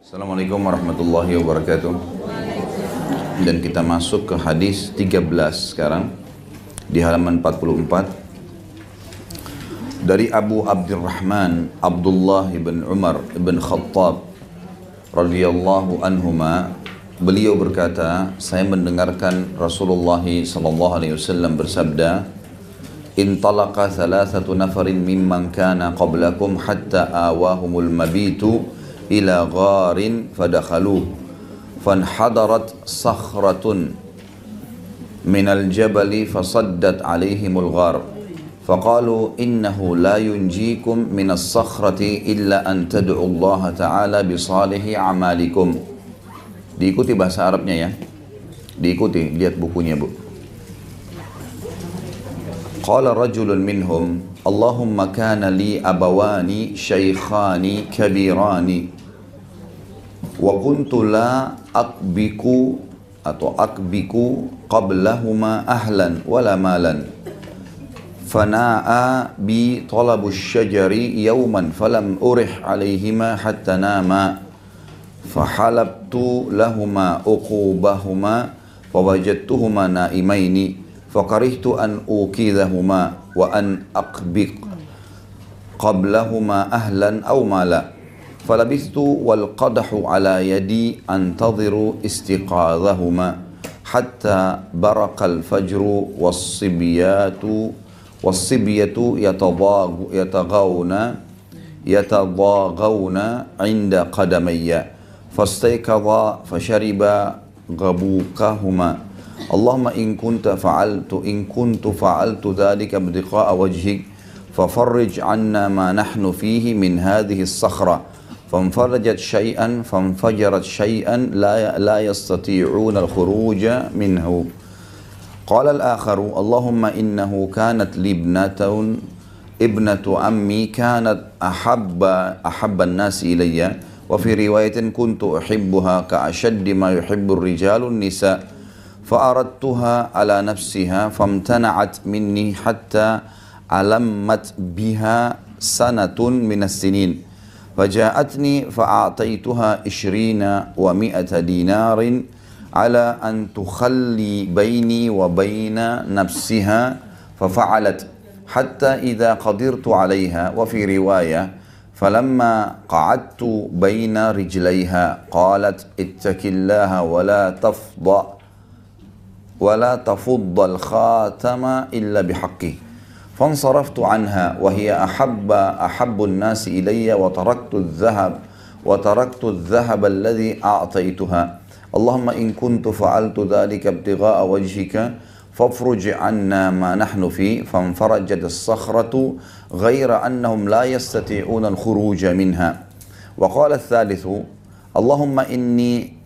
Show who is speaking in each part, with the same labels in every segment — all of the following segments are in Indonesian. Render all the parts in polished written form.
Speaker 1: Assalamualaikum warahmatullahi wabarakatuh. Dan kita masuk ke hadis 13 sekarang di halaman 44 dari Abu Abdurrahman Abdullah bin Umar bin Khattab radhiyallahu anhuma. Beliau berkata, saya mendengarkan Rasulullah sallallahu alaihi wasallam bersabda, "Intalaqa thalathatu nafarin mimman kana qablakum hatta awahumul mabitu ila gharin fadakhaluh fanhadarat sakhratun minal jabali fasaddat alaihimul ghar faqalu innahu la yunjikum minas sakhrati illa an tad'u Allah ta'ala bisalihi amalikum." Diikuti bahasa Arabnya ya, diikuti, lihat bukunya bu. Qala rajulun minhum, Allahumma kana li abawani shaykhani kabirani wa kuntu la akbiku qablahuma ahlan wala malan fana'a bi talabu syajari yawman falam urih alayhima hatta nama fahalabtu lahuma uqubahuma fawajadtuhuma naimaini fakarihtu an ukidahuma wa an aqbiq qablahuma ahlan aw mala falabistu wal qadahu ala yadi antadhiru istiqadhahuma hatta barakal fajru was-sibyatu yatadagawna inda qadamayya fastayqadha fashariba ghabukahuma Allahumma in kuntu fa'altu dhalika ibtiqa'a wajhik fafarrij 'anna ma nahnu fihi min hadhihi as-sakhra fanfarajat shay'an fanfajarat shay'an la yastati'una al-khuruja minhu. Qala al-akharu Allahumma innahu kanat li ibnatu ammi kanat ahabba an-nasi ilayya wa fi riwayatin kuntu uhibbuha ka ashaddi ma yuhibbu ar-rijalu an-nisa فأردتها على نفسها فامتنعت مني حتى ألمت بها سنة من السنين فجاءتني فأعطيتها 20 و100 دينار على أن تخلي بيني وبين نفسها ففعلت حتى إذا قدرت عليها وفي رواية فلما قعدت بين رجليها قالت اتق الله ولا تفض الخاتم إلا بحقه فانصرفت عنها وهي أحب الناس إلي وتركت الذهب الذي أعطيتها اللهم إن كنت فعلت ذلك ابتغاء وجهك فافرج عنا ما نحن فيه فانفرجت الصخرة غير أنهم لا يستطيعون الخروج منها. وقال الثالث اللهم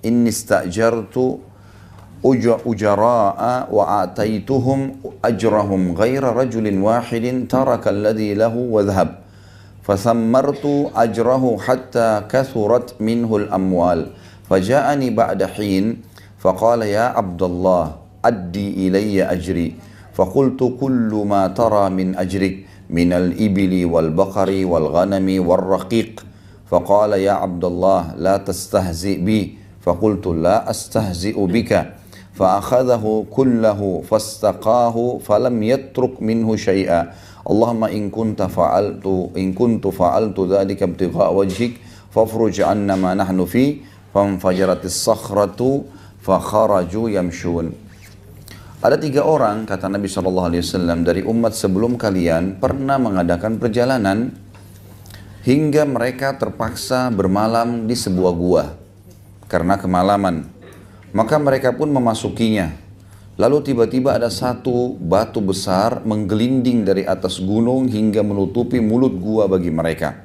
Speaker 1: إني استأجرت أجراء وآتيتهم أجرهم غير رجل واحد ترك الذي له وذهب فثمرت أجره حتى كثرت منه الأموال فجاءني بعد حين فقال يا عبد الله أدي إلي أجري فقلت كل ما ترى من أجرك من الإبل والبقر والغنم والرقيق فقال يا عبد الله لا تستهزئ بي فقلت لا أستهزئ بك فأخذه كله فاستقاه فلم يترك منه شيئا اللهم إن كنت فعلت ذلك ابتغاء وجهك فافرج عنا ما نحن فيه فانفجرت الصخرة فخرجوا يمشون. Ada 3 orang, kata Nabi SAW, dari umat sebelum kalian pernah mengadakan perjalanan hingga mereka terpaksa bermalam di sebuah gua karena kemalaman. Maka mereka pun memasukinya. Lalu tiba-tiba ada satu batu besar menggelinding dari atas gunung hingga menutupi mulut gua bagi mereka.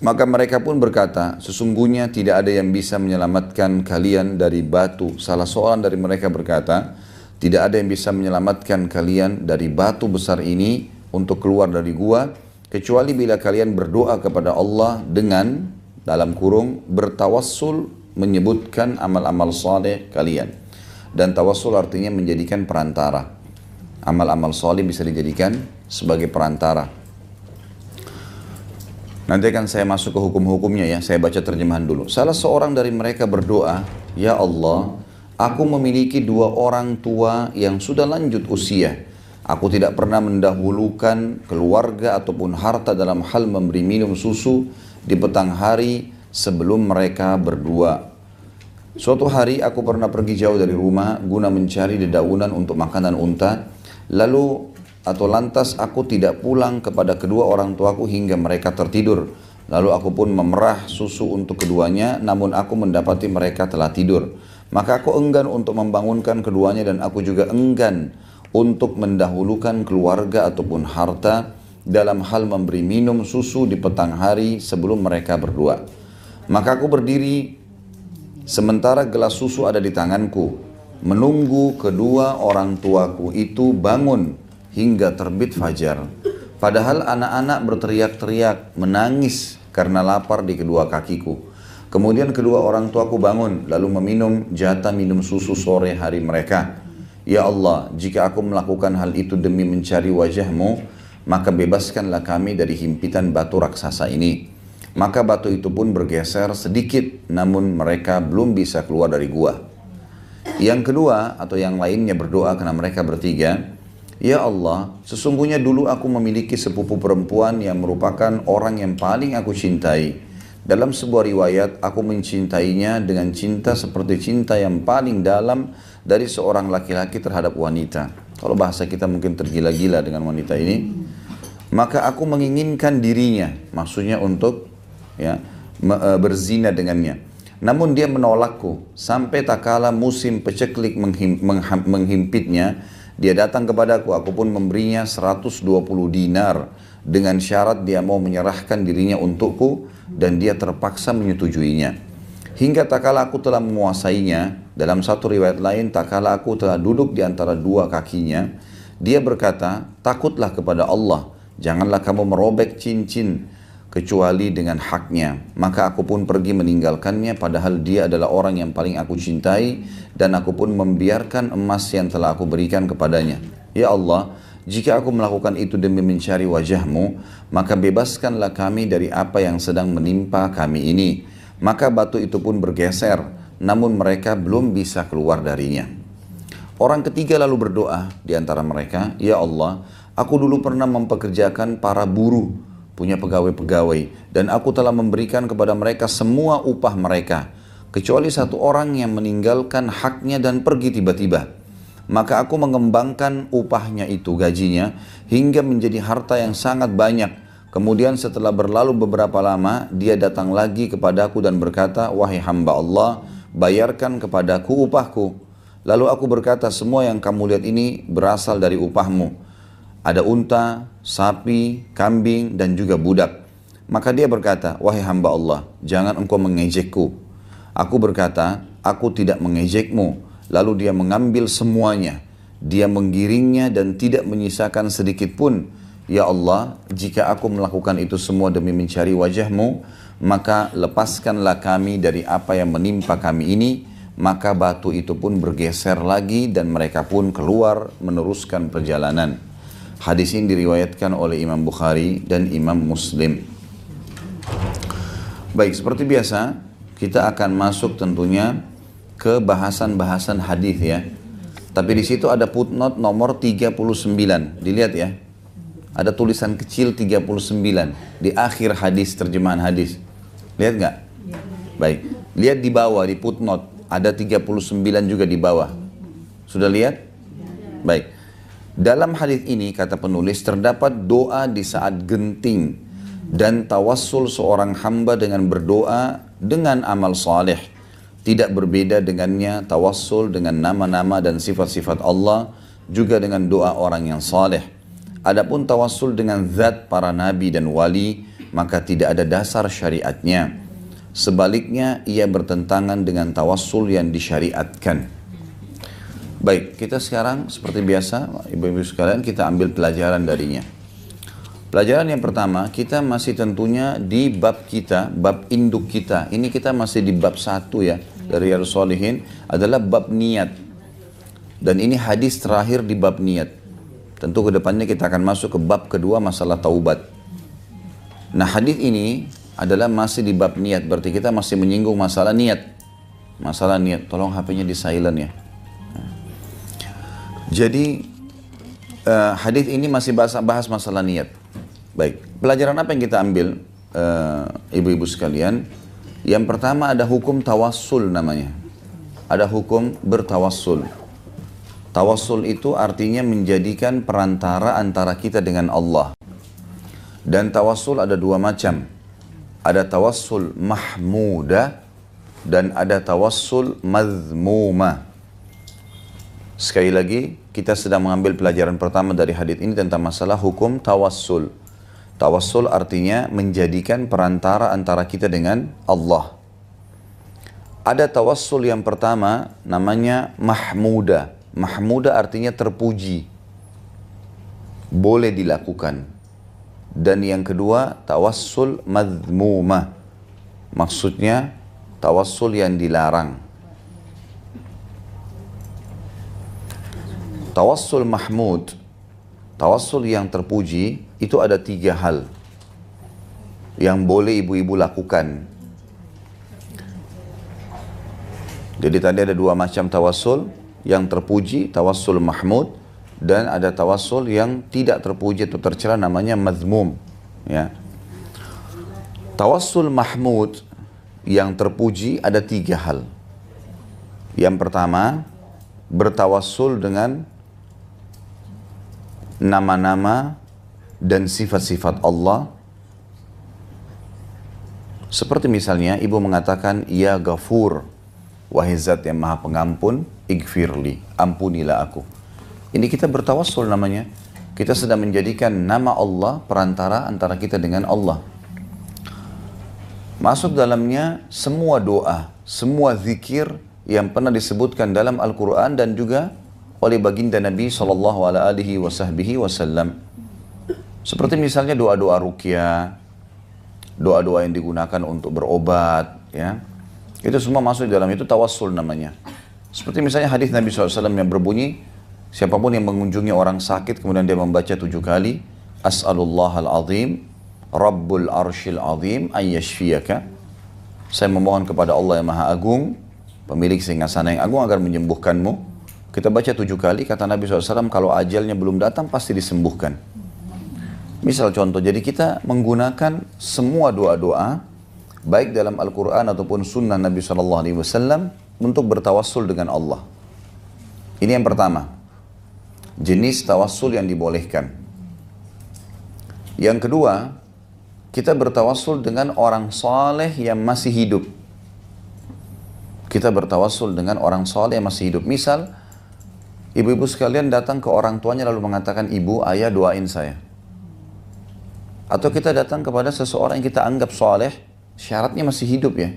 Speaker 1: Maka mereka pun berkata, sesungguhnya tidak ada yang bisa menyelamatkan kalian dari batu. Salah seorang dari mereka berkata, tidak ada yang bisa menyelamatkan kalian dari batu besar ini untuk keluar dari gua, kecuali bila kalian berdoa kepada Allah dengan, dalam kurung, bertawassul, menyebutkan amal-amal saleh kalian. Dan tawassul artinya menjadikan perantara. Amal-amal saleh bisa dijadikan sebagai perantara. Nanti akan saya masuk ke hukum-hukumnya ya, saya baca terjemahan dulu. Salah seorang dari mereka berdoa, "Ya Allah, aku memiliki dua orang tua yang sudah lanjut usia. Aku tidak pernah mendahulukan keluarga ataupun harta dalam hal memberi minum susu di petang hari sebelum mereka berdua. Suatu hari aku pernah pergi jauh dari rumah guna mencari dedaunan untuk makanan unta. Lantas aku tidak pulang kepada kedua orang tuaku hingga mereka tertidur. Lalu aku pun memerah susu untuk keduanya, namun aku mendapati mereka telah tidur. Maka aku enggan untuk membangunkan keduanya dan aku juga enggan untuk mendahulukan keluarga ataupun harta dalam hal memberi minum susu di petang hari sebelum mereka berdua. Maka aku berdiri sementara gelas susu ada di tanganku, menunggu kedua orang tuaku itu bangun hingga terbit fajar. Padahal anak-anak berteriak-teriak, menangis karena lapar di kedua kakiku. Kemudian kedua orang tuaku bangun, lalu meminum jatah minum susu sore hari mereka. Ya Allah, jika aku melakukan hal itu demi mencari wajah-Mu, maka bebaskanlah kami dari himpitan batu raksasa ini. Maka batu itu pun bergeser sedikit, namun mereka belum bisa keluar dari gua. Yang kedua atau yang lainnya berdoa karena mereka bertiga, Ya Allah, sesungguhnya dulu aku memiliki sepupu perempuan yang merupakan orang yang paling aku cintai. Dalam sebuah riwayat, aku mencintainya dengan cinta seperti cinta yang paling dalam dari seorang laki-laki terhadap wanita. Kalau bahasa kita mungkin tergila-gila dengan wanita ini. Maka aku menginginkan dirinya, maksudnya untuk berzina dengannya. Namun dia menolakku, sampai tak kala musim peceklik menghimpitnya, dia datang kepadaku, aku pun memberinya 120 dinar dengan syarat dia mau menyerahkan dirinya untukku dan dia terpaksa menyetujuinya. Hingga tak kala aku telah menguasainya, dalam satu riwayat lain tak kala aku telah duduk di antara dua kakinya, dia berkata, takutlah kepada Allah, janganlah kamu merobek cincin kecuali dengan haknya. Maka aku pun pergi meninggalkannya padahal dia adalah orang yang paling aku cintai dan aku pun membiarkan emas yang telah aku berikan kepadanya. Ya Allah, jika aku melakukan itu demi mencari wajah-Mu, maka bebaskanlah kami dari apa yang sedang menimpa kami ini. Maka batu itu pun bergeser, namun mereka belum bisa keluar darinya. Orang ketiga lalu berdoa di antara mereka, Ya Allah, aku dulu pernah mempekerjakan para buruh, punya pegawai-pegawai, dan aku telah memberikan kepada mereka semua upah mereka, kecuali satu orang yang meninggalkan haknya dan pergi tiba-tiba. Maka aku mengembangkan upahnya itu, gajinya, hingga menjadi harta yang sangat banyak. Kemudian setelah berlalu beberapa lama, dia datang lagi kepadaku dan berkata, wahai hamba Allah, bayarkan kepadaku upahku. Lalu aku berkata, semua yang kamu lihat ini berasal dari upahmu. Ada unta, sapi, kambing, dan juga budak. Maka dia berkata, wahai hamba Allah, jangan engkau mengejekku. Aku berkata, aku tidak mengejekmu. Lalu dia mengambil semuanya. Dia menggiringnya dan tidak menyisakan sedikit pun. Ya Allah, jika aku melakukan itu semua demi mencari wajah-Mu, maka lepaskanlah kami dari apa yang menimpa kami ini. Maka batu itu pun bergeser lagi dan mereka pun keluar meneruskan perjalanan. Hadis ini diriwayatkan oleh Imam Bukhari dan Imam Muslim. Baik, seperti biasa, kita akan masuk tentunya ke bahasan-bahasan hadis ya. Tapi di situ ada footnote nomor 39. Dilihat ya. Ada tulisan kecil 39 di akhir hadis, terjemahan hadis. Lihat nggak? Baik. Lihat di bawah di footnote ada 39 juga di bawah. Sudah lihat? Baik. Dalam hadis ini kata penulis terdapat doa di saat genting dan tawassul seorang hamba dengan berdoa dengan amal saleh. Tidak berbeda dengannya tawassul dengan nama-nama dan sifat-sifat Allah, juga dengan doa orang yang saleh. Adapun tawassul dengan zat para nabi dan wali, maka tidak ada dasar syariatnya. Sebaliknya ia bertentangan dengan tawassul yang disyariatkan. Baik, kita sekarang seperti biasa, ibu-ibu sekalian, kita ambil pelajaran darinya. Pelajaran yang pertama, kita masih tentunya di bab kita, bab induk kita. Ini kita masih di bab 1 ya, dari Riyadhus Shalihin, adalah bab niat. Dan ini hadis terakhir di bab niat. Tentu kedepannya kita akan masuk ke bab kedua, masalah taubat. Nah, hadis ini adalah masih di bab niat, berarti kita masih menyinggung masalah niat. Masalah niat, tolong HP-nya di silent ya. Jadi hadis ini masih bahas masalah niat. Baik, pelajaran apa yang kita ambil ibu-ibu sekalian? Yang pertama ada hukum tawassul namanya. Ada hukum bertawassul. Tawassul itu artinya menjadikan perantara antara kita dengan Allah. Dan tawassul ada dua macam. Ada tawassul mahmuda dan ada tawassul mazmuma. Sekali lagi, kita sedang mengambil pelajaran pertama dari hadis ini tentang masalah hukum tawassul. Tawassul artinya menjadikan perantara antara kita dengan Allah. Ada tawassul yang pertama namanya mahmuda. Mahmuda artinya terpuji. Boleh dilakukan. Dan yang kedua tawassul mazmuma. Maksudnya tawassul yang dilarang. Tawassul mahmud, tawassul yang terpuji, itu ada 3 hal yang boleh ibu-ibu lakukan. Jadi tadi ada 2 macam tawassul, yang terpuji, tawassul mahmud, dan ada tawassul yang tidak terpuji atau tercela namanya mazmum. Ya. Tawassul mahmud yang terpuji ada 3 hal. Yang pertama, bertawassul dengan nama-nama dan sifat-sifat Allah. Seperti misalnya ibu mengatakan, Ya Ghafur, wahai zat yang maha pengampun, igfirli, ampunilah aku. Ini kita bertawassul namanya. Kita sedang menjadikan nama Allah perantara antara kita dengan Allah. Masuk dalamnya semua doa, semua zikir yang pernah disebutkan dalam Al-Quran dan juga oleh baginda Nabi SAW. Seperti misalnya doa-doa ruqyah, doa-doa yang digunakan untuk berobat, ya. Itu semua masuk dalam itu tawassul namanya. Seperti misalnya hadis Nabi SAW yang berbunyi, siapapun yang mengunjungi orang sakit kemudian dia membaca 7 kali, As'alullahal azim, Rabbul arshil azim, ayyashfiyaka. Saya memohon kepada Allah yang maha agung, pemilik singgasana yang agung agar menyembuhkanmu. Kita baca 7 kali, kata Nabi SAW, kalau ajalnya belum datang pasti disembuhkan. Misal contoh, jadi kita menggunakan semua doa-doa, baik dalam Al-Quran ataupun sunnah Nabi SAW, untuk bertawassul dengan Allah. Ini yang pertama, jenis tawassul yang dibolehkan. Yang kedua, kita bertawassul dengan orang saleh yang masih hidup. Kita bertawassul dengan orang saleh yang masih hidup. Misal, ibu-ibu sekalian datang ke orang tuanya lalu mengatakan, ibu, ayah doain saya. Atau kita datang kepada seseorang yang kita anggap saleh, syaratnya masih hidup ya.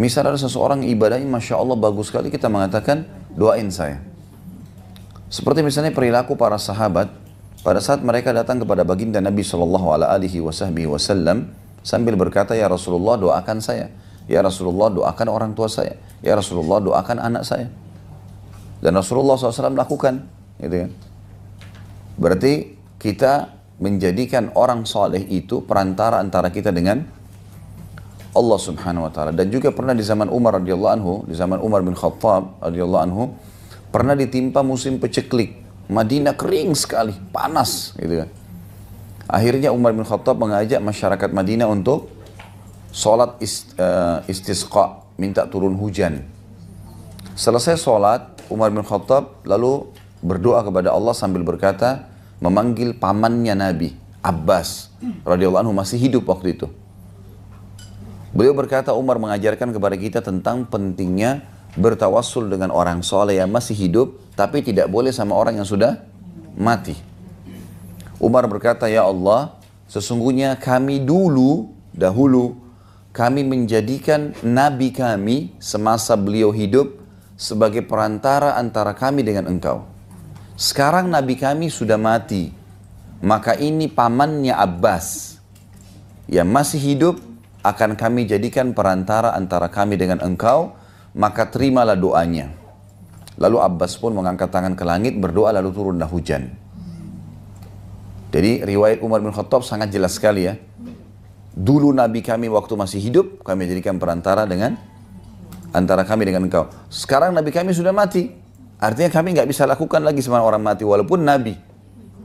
Speaker 1: Misal ada seseorang ibadahnya Masya Allah bagus sekali, kita mengatakan, doain saya. Seperti misalnya perilaku para sahabat, pada saat mereka datang kepada baginda Nabi SAW sambil berkata, ya Rasulullah doakan saya. Ya Rasulullah doakan orang tua saya. Ya Rasulullah doakan anak saya. Dan Rasulullah SAW lakukan, gitu kan. Berarti kita menjadikan orang saleh itu perantara antara kita dengan Allah Subhanahu wa taala. Dan juga pernah di zaman Umar radhiyallahu anhu, di zaman Umar bin Khattab radhiyallahu anhu, pernah ditimpa musim peceklik. Madinah kering sekali, panas, gitu kan. Akhirnya Umar bin Khattab mengajak masyarakat Madinah untuk sholat istisqa, minta turun hujan. Selesai sholat, Umar bin Khattab lalu berdoa kepada Allah sambil berkata, memanggil pamannya Nabi, Abbas radhiyallahu anhu, masih hidup waktu itu. Beliau berkata, Umar mengajarkan kepada kita tentang pentingnya bertawassul dengan orang soleh yang masih hidup, tapi tidak boleh sama orang yang sudah mati. Umar berkata, ya Allah, sesungguhnya kami dahulu, kami menjadikan Nabi kami semasa beliau hidup sebagai perantara antara kami dengan engkau. Sekarang Nabi kami sudah mati, maka ini pamannya Abbas yang masih hidup akan kami jadikan perantara antara kami dengan engkau, maka terimalah doanya. Lalu Abbas pun mengangkat tangan ke langit, berdoa lalu turunlah hujan. Jadi riwayat Umar bin Khattab sangat jelas sekali ya. Dulu Nabi kami waktu masih hidup, kami jadikan perantara dengan antara kami dengan engkau. Sekarang Nabi kami sudah mati. Artinya kami nggak bisa lakukan lagi sama orang mati walaupun Nabi.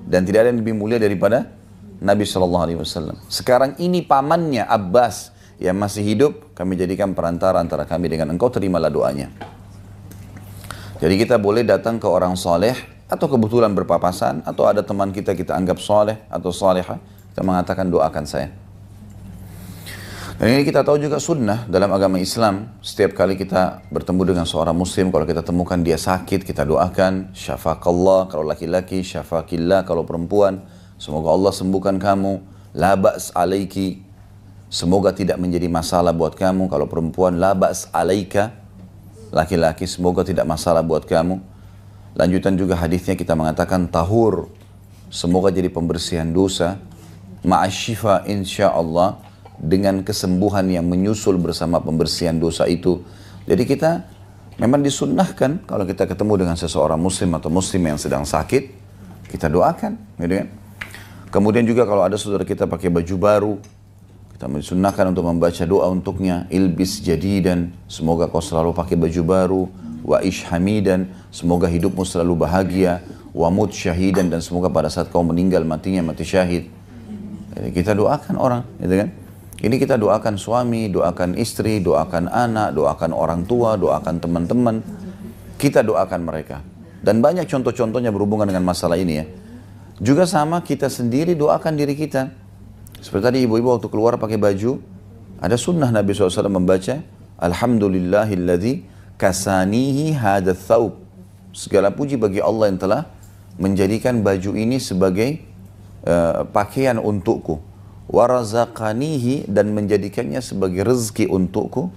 Speaker 1: Dan tidak ada yang lebih mulia daripada Nabi SAW. Sekarang ini pamannya Abbas yang masih hidup, kami jadikan perantara antara kami dengan engkau, terimalah doanya. Jadi kita boleh datang ke orang soleh, atau kebetulan berpapasan, atau ada teman kita anggap soleh atau soleha, kita mengatakan doakan saya. Dan ini kita tahu juga sunnah dalam agama Islam. Setiap kali kita bertemu dengan seorang muslim, kalau kita temukan dia sakit, kita doakan syafakallah kalau laki-laki, syafakillah kalau perempuan. Semoga Allah sembuhkan kamu. La ba's alaiki, semoga tidak menjadi masalah buat kamu. Kalau perempuan, la ba's alaika, laki-laki semoga tidak masalah buat kamu. Lanjutan juga hadisnya kita mengatakan tahur, semoga jadi pembersihan dosa. Ma'asyifa insyaallah, dengan kesembuhan yang menyusul bersama pembersihan dosa itu. Jadi kita memang disunnahkan kalau kita ketemu dengan seseorang muslim atau muslim yang sedang sakit, kita doakan, gitu kan. Kemudian juga kalau ada saudara kita pakai baju baru, kita disunnahkan untuk membaca doa untuknya. Ilbis jadidan, semoga kau selalu pakai baju baru. Wa ish hamidan, semoga hidupmu selalu bahagia. Wa mut syahidan, dan semoga pada saat kau meninggal matinya mati syahid. Jadi kita doakan orang, gitu kan. Ini kita doakan suami, doakan istri, doakan anak, doakan orang tua, doakan teman-teman. Kita doakan mereka. Dan banyak contoh-contohnya berhubungan dengan masalah ini ya. Juga sama kita sendiri doakan diri kita. Seperti tadi ibu-ibu waktu keluar pakai baju, ada sunnah Nabi SAW membaca Alhamdulillahilladzi kasanihi hadath thawb. Segala puji bagi Allah yang telah menjadikan baju ini sebagai pakaian untukku. Warazaqanihi, dan menjadikannya sebagai rezeki untukku.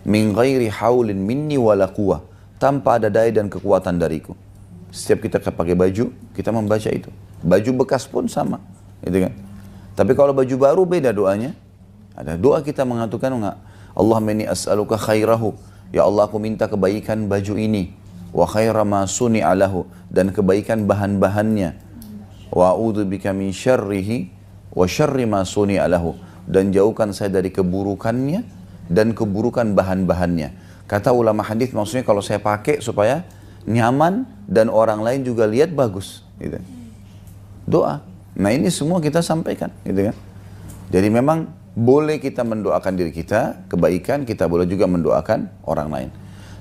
Speaker 1: Min ghairi haulin minni wala quwwah, tanpa ada daya dan kekuatan dariku. Setiap kita pakai baju, kita membaca itu. Baju bekas pun sama, gitu kan. Tapi kalau baju baru beda doanya. Ada doa kita mengatakan, Allahumma inni as'aluka khairahu, ya Allah aku minta kebaikan baju ini, wa khaira ma suni'a lahu, dan kebaikan bahan-bahannya, wa a'udzubika min syarrihi wa syarri ma suni'a lahu, dan jauhkan saya dari keburukannya dan keburukan bahan-bahannya. Kata ulama hadis maksudnya kalau saya pakai supaya nyaman dan orang lain juga lihat bagus, gitu. Doa. Nah ini semua kita sampaikan, gitu kan. Jadi memang boleh kita mendoakan diri kita, kebaikan, kita boleh juga mendoakan orang lain.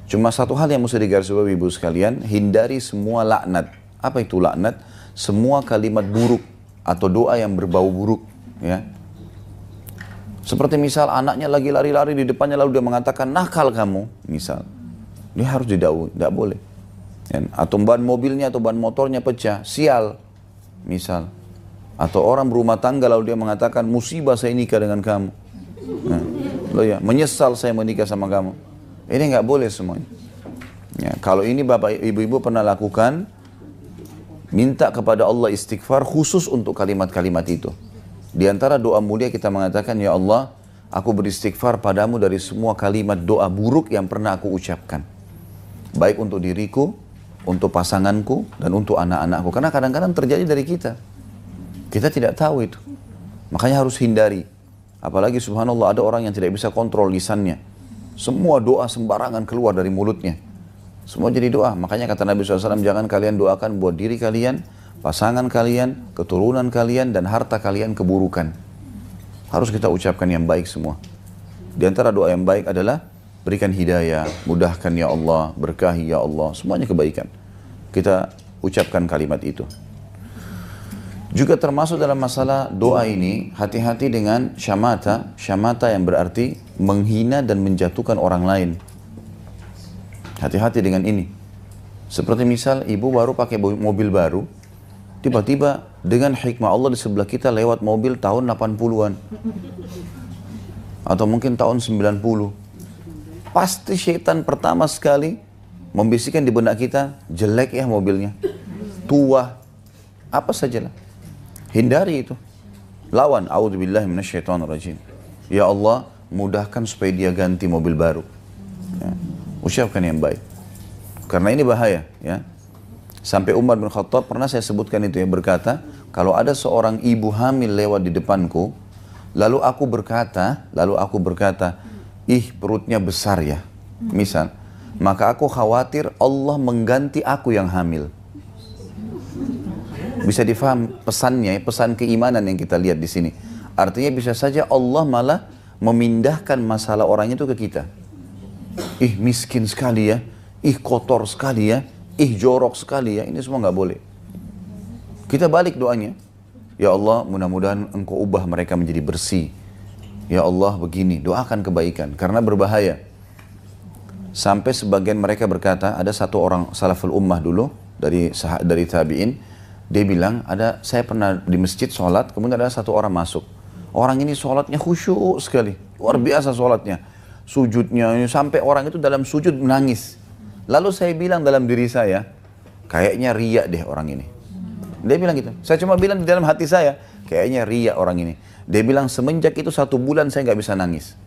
Speaker 1: Cuma satu hal yang mesti digarisbawahi ibu sekalian, hindari semua laknat. Apa itu laknat? Semua kalimat buruk atau doa yang berbau buruk, ya. Seperti misal anaknya lagi lari-lari di depannya lalu dia mengatakan nakal kamu, misal. Dia harus didakwa, tidak boleh. Atau ban mobilnya atau ban motornya pecah, sial, misal. Atau orang berumah tangga lalu dia mengatakan musibah saya nikah dengan kamu. Nah, loh ya, menyesal saya menikah sama kamu. Ini nggak boleh semuanya. Ya, kalau ini bapak ibu-ibu pernah lakukan, minta kepada Allah istighfar khusus untuk kalimat-kalimat itu. Di antara doa mulia kita mengatakan, ya Allah, aku beristighfar padamu dari semua kalimat doa buruk yang pernah aku ucapkan. Baik untuk diriku, untuk pasanganku, dan untuk anak-anakku. Karena kadang-kadang terjadi dari kita. Kita tidak tahu itu. Makanya harus hindari. Apalagi subhanallah ada orang yang tidak bisa kontrol lisannya. Semua doa sembarangan keluar dari mulutnya. Semua jadi doa. Makanya kata Nabi SAW, jangan kalian doakan buat diri kalian, pasangan kalian, keturunan kalian, dan harta kalian keburukan. Harus kita ucapkan yang baik semua. Di antara doa yang baik adalah berikan hidayah, mudahkan ya Allah, berkahi ya Allah, semuanya kebaikan. Kita ucapkan kalimat itu. Juga termasuk dalam masalah doa ini, hati-hati dengan syamata. Syamata yang berarti menghina dan menjatuhkan orang lain. Hati-hati dengan ini. Seperti misal ibu baru pakai mobil baru, tiba-tiba dengan hikmah Allah di sebelah kita lewat mobil tahun 80-an. Atau mungkin tahun 90. Pasti syaitan pertama sekali membisikkan di benak kita, jelek ya mobilnya, tua, apa sajalah. Hindari itu. Lawan, a'udzubillahi minasyaitonirrajim. Ya Allah, mudahkan supaya dia ganti mobil baru. Ya. Ucapkan yang baik. Karena ini bahaya, ya. Sampai Umar bin Khattab, pernah saya sebutkan itu ya, berkata, kalau ada seorang ibu hamil lewat di depanku, lalu aku berkata, ih perutnya besar ya, misal, maka aku khawatir Allah mengganti aku yang hamil. Bisa difaham pesannya, pesan keimanan yang kita lihat di sini. Artinya bisa saja Allah malah memindahkan masalah orang itu ke kita. Ih miskin sekali ya, ih kotor sekali ya, ih jorok sekali ya, ini semua nggak boleh. Kita balik doanya, ya Allah mudah-mudahan engkau ubah mereka menjadi bersih. Ya Allah begini, doakan kebaikan, karena berbahaya. Sampai sebagian mereka berkata, ada satu orang salaful ummah dulu, dari tabi'in, dia bilang, saya pernah di masjid sholat, kemudian ada satu orang masuk. Orang ini sholatnya khusyuk sekali, luar biasa sholatnya. Sujudnya, sampai orang itu dalam sujud menangis. Lalu saya bilang dalam diri saya, kayaknya riya deh orang ini. Dia bilang gitu. Saya cuma bilang di dalam hati saya, kayaknya riya orang ini. Dia bilang semenjak itu 1 bulan saya nggak bisa nangis.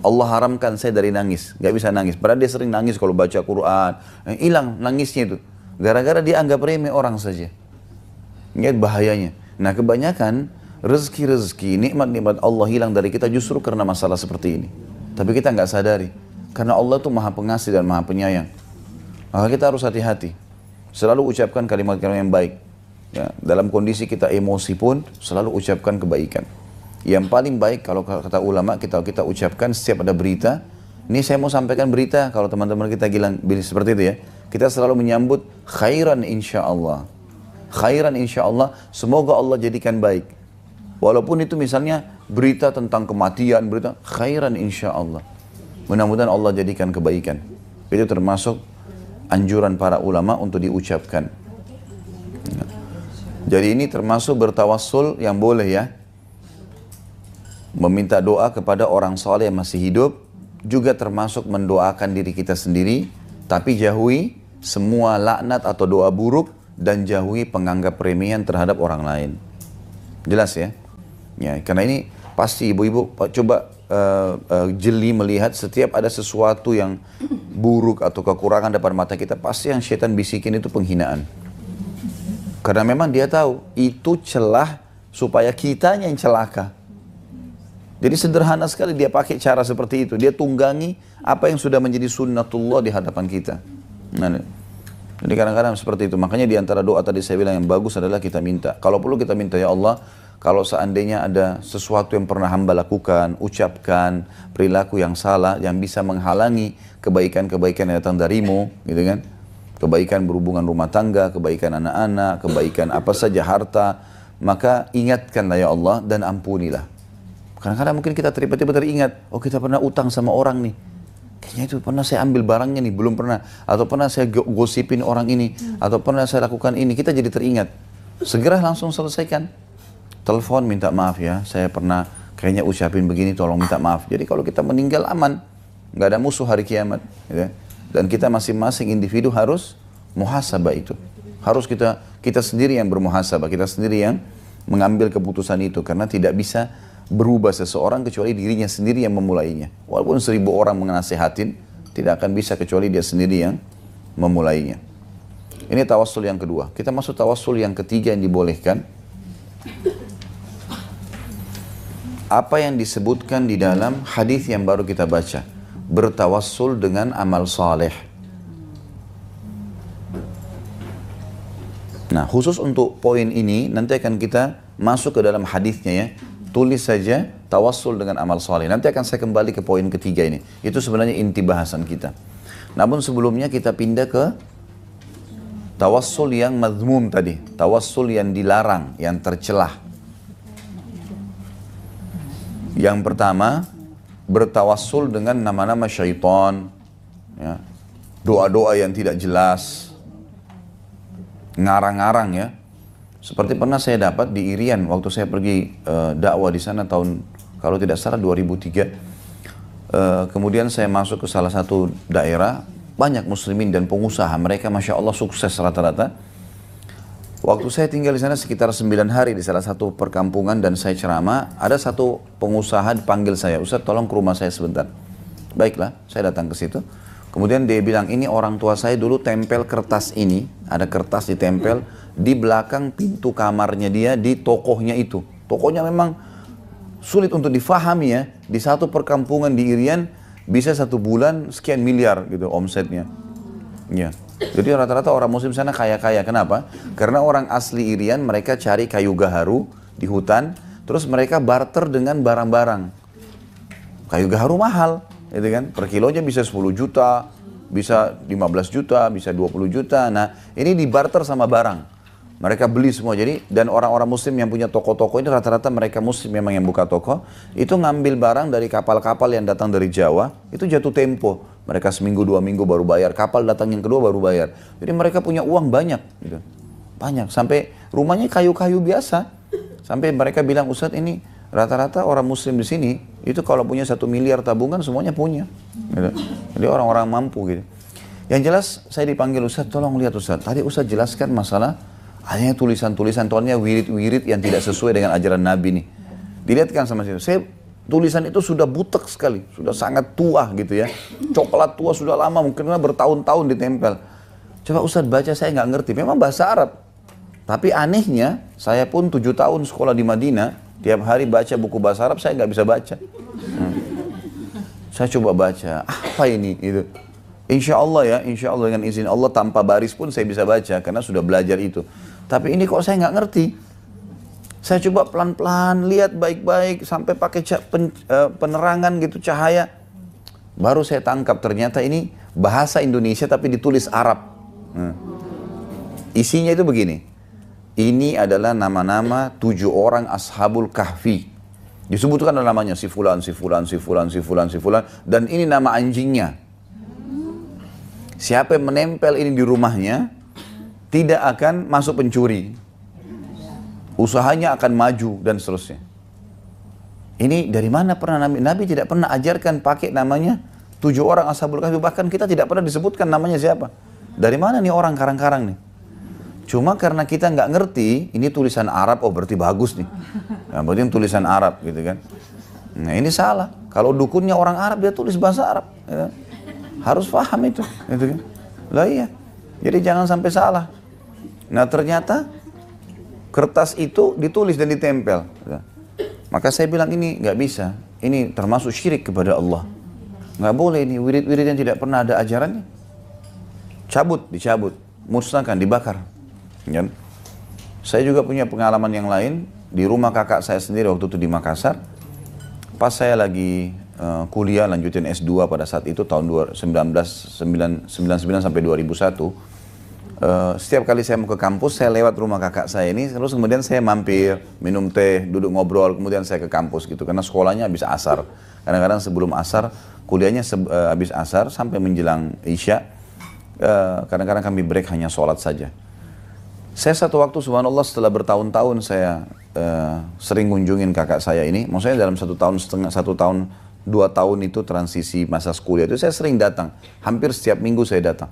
Speaker 1: Allah haramkan saya dari nangis, nggak bisa nangis. Padahal dia sering nangis kalau baca Quran, hilang nangisnya itu. Gara-gara dia anggap remeh orang saja. Ingat bahayanya. Nah kebanyakan rezeki-rezeki, nikmat-nikmat Allah hilang dari kita justru karena masalah seperti ini. Tapi kita nggak sadari. Karena Allah itu maha pengasih dan maha penyayang. Maka kita harus hati-hati. Selalu ucapkan kalimat-kalimat yang baik. Ya, dalam kondisi kita emosi pun selalu ucapkan kebaikan. Yang paling baik kalau kata ulama kita ucapkan setiap ada berita. Ini saya mau sampaikan berita kalau teman-teman kita bilang seperti itu ya. Kita selalu menyambut khairan insyaallah. Khairan insyaallah, semoga Allah jadikan baik. Walaupun itu misalnya berita tentang kematian, berita khairan insyaallah. Mudah-mudahan Allah jadikan kebaikan. Itu termasuk anjuran para ulama untuk diucapkan. Jadi ini termasuk bertawassul yang boleh ya. Meminta doa kepada orang saleh yang masih hidup, juga termasuk mendoakan diri kita sendiri, tapi jauhi semua laknat atau doa buruk dan jauhi penganggap remehan terhadap orang lain. Jelas ya? Ya, karena ini pasti ibu-ibu coba jeli melihat setiap ada sesuatu yang buruk atau kekurangan depan mata kita, pasti yang syaitan bisikin itu penghinaan. Karena memang dia tahu itu celah supaya kitanya yang celaka. Jadi sederhana sekali dia pakai cara seperti itu. Dia tunggangi apa yang sudah menjadi sunnatullah di hadapan kita. Nah, jadi kadang-kadang seperti itu. Makanya di antara doa tadi saya bilang yang bagus adalah kita minta. Kalau perlu kita minta, ya Allah, kalau seandainya ada sesuatu yang pernah hamba lakukan, ucapkan, perilaku yang salah, yang bisa menghalangi kebaikan-kebaikan yang datang darimu, gitu kan? Kebaikan berhubungan rumah tangga, kebaikan anak-anak, kebaikan apa saja harta, maka ingatkanlah ya Allah dan ampunilah. Kadang-kadang mungkin kita tiba-tiba teringat, oh kita pernah utang sama orang nih. Kayaknya itu pernah saya ambil barangnya nih, belum pernah. Atau pernah saya gosipin orang ini. Atau pernah saya lakukan ini, kita jadi teringat. Segera langsung selesaikan. Telepon minta maaf ya, saya pernah kayaknya ucapin begini, tolong minta maaf. Jadi kalau kita meninggal aman, nggak ada musuh hari kiamat. Ya. Dan kita masing-masing individu harus muhasabah itu. Harus kita sendiri yang bermuhasabah, kita sendiri yang mengambil keputusan itu. Karena tidak bisa berubah seseorang kecuali dirinya sendiri yang memulainya. Walaupun 1000 orang menasihatin, tidak akan bisa kecuali dia sendiri yang memulainya. Ini tawassul yang kedua. Kita masuk tawassul yang ketiga yang dibolehkan. Apa yang disebutkan di dalam hadis yang baru kita baca. Bertawassul dengan amal saleh. Nah, khusus untuk poin ini, nanti akan kita masuk ke dalam hadisnya ya. Tulis saja tawassul dengan amal saleh. Nanti akan saya kembali ke poin ketiga ini. Itu sebenarnya inti bahasan kita. Namun sebelumnya kita pindah ke tawassul yang mazmum tadi. Tawassul yang dilarang, yang tercelah. Yang pertama, bertawassul dengan nama-nama syaitan. Ya. Doa-doa yang tidak jelas. Ngarang-ngarang ya. Seperti pernah saya dapat di Irian waktu saya pergi dakwah di sana tahun kalau tidak salah 2003. Kemudian saya masuk ke salah satu daerah, banyak muslimin dan pengusaha, mereka Masya Allah sukses rata-rata. Waktu saya tinggal di sana sekitar 9 hari di salah satu perkampungan dan saya ceramah, ada satu pengusaha dipanggil saya, Ustaz tolong ke rumah saya sebentar. Baiklah, saya datang ke situ. Kemudian dia bilang, ini orang tua saya dulu tempel kertas ini, ada kertas ditempel di belakang pintu kamarnya dia di tokohnya itu. Tokohnya memang sulit untuk difahami ya, di satu perkampungan di Irian bisa 1 bulan sekian miliar gitu omsetnya. Ya. Jadi rata-rata orang muslim sana kaya-kaya. Kenapa? Karena orang asli Irian mereka cari kayu gaharu di hutan, terus mereka barter dengan barang-barang. Kayu gaharu mahal, gitu kan? Per kilonya bisa 10 juta, bisa 15 juta, bisa 20 juta. Nah, ini dibarter sama barang. Mereka beli semua. Jadi, dan orang-orang muslim yang punya toko-toko ini rata-rata mereka muslim memang yang buka toko, itu ngambil barang dari kapal-kapal yang datang dari Jawa, itu jatuh tempo. Mereka seminggu, 2 minggu baru bayar, kapal datang yang kedua baru bayar. Jadi mereka punya uang banyak, gitu. Banyak, sampai rumahnya kayu-kayu biasa. Sampai mereka bilang, Ustadz ini rata-rata orang muslim di sini, itu kalau punya 1 miliar tabungan semuanya punya. Gitu. Jadi orang-orang mampu gitu. Yang jelas saya dipanggil Ustadz, tolong lihat Ustadz. Tadi Ustadz jelaskan masalah hanya tulisan-tulisan, tonya wirid-wirid yang tidak sesuai dengan ajaran Nabi nih. Dilihatkan sama saya tulisan itu sudah butek sekali, sudah sangat tua gitu ya. Coklat tua sudah lama, mungkin bertahun-tahun ditempel. Coba Ustadz baca, saya nggak ngerti. Memang bahasa Arab. Tapi anehnya, saya pun 7 tahun sekolah di Madinah, tiap hari baca buku bahasa Arab, saya nggak bisa baca. Saya coba baca, apa ini? Gitu. Insya Allah ya, insya Allah dengan izin Allah tanpa baris pun saya bisa baca, karena sudah belajar itu. Tapi ini kok saya nggak ngerti. Saya coba pelan-pelan, lihat baik-baik, sampai pakai penerangan gitu, cahaya. Baru saya tangkap ternyata ini bahasa Indonesia tapi ditulis Arab. Isinya itu begini. Ini adalah nama-nama 7 orang Ashabul Kahfi. Disebutkan namanya si fulan, si fulan, si fulan, si fulan, si fulan. Dan ini nama anjingnya. Siapa yang menempel ini di rumahnya, tidak akan masuk pencuri. Usahanya akan maju dan seterusnya. Ini dari mana pernah Nabi tidak pernah ajarkan pakai namanya 7 orang Ashabul Kahfi. Bahkan kita tidak pernah disebutkan namanya siapa. Dari mana nih orang karang-karang nih? Cuma karena kita nggak ngerti, ini tulisan Arab, oh berarti bagus nih. Nah, berarti tulisan Arab gitu kan. Nah ini salah. Kalau dukunnya orang Arab, dia tulis bahasa Arab. Ya. Harus paham itu. Gitu kan. Lah iya. Jadi jangan sampai salah. Nah ternyata kertas itu ditulis dan ditempel. Ya. Maka saya bilang ini nggak bisa. Ini termasuk syirik kepada Allah. Nggak boleh ini. Wirid-wirid yang tidak pernah ada ajarannya. Dicabut. Musnahkan, dibakar. Ya. Saya juga punya pengalaman yang lain di rumah kakak saya sendiri waktu itu di Makassar. Pas saya lagi kuliah lanjutin S2 pada saat itu tahun 1999 sampai 2001. Setiap kali saya mau ke kampus, saya lewat rumah kakak saya ini, terus kemudian saya mampir, minum teh, duduk ngobrol, kemudian saya ke kampus gitu. Karena sekolahnya habis asar. Kadang-kadang sebelum asar, kuliahnya habis asar sampai menjelang Isya. Kadang-kadang kami break hanya sholat saja. Saya satu waktu subhanallah setelah bertahun-tahun saya sering kunjungin kakak saya ini. Maksudnya dalam 1 tahun setengah, 1 tahun, 2 tahun itu transisi masa kuliah itu saya sering datang. Hampir setiap minggu saya datang.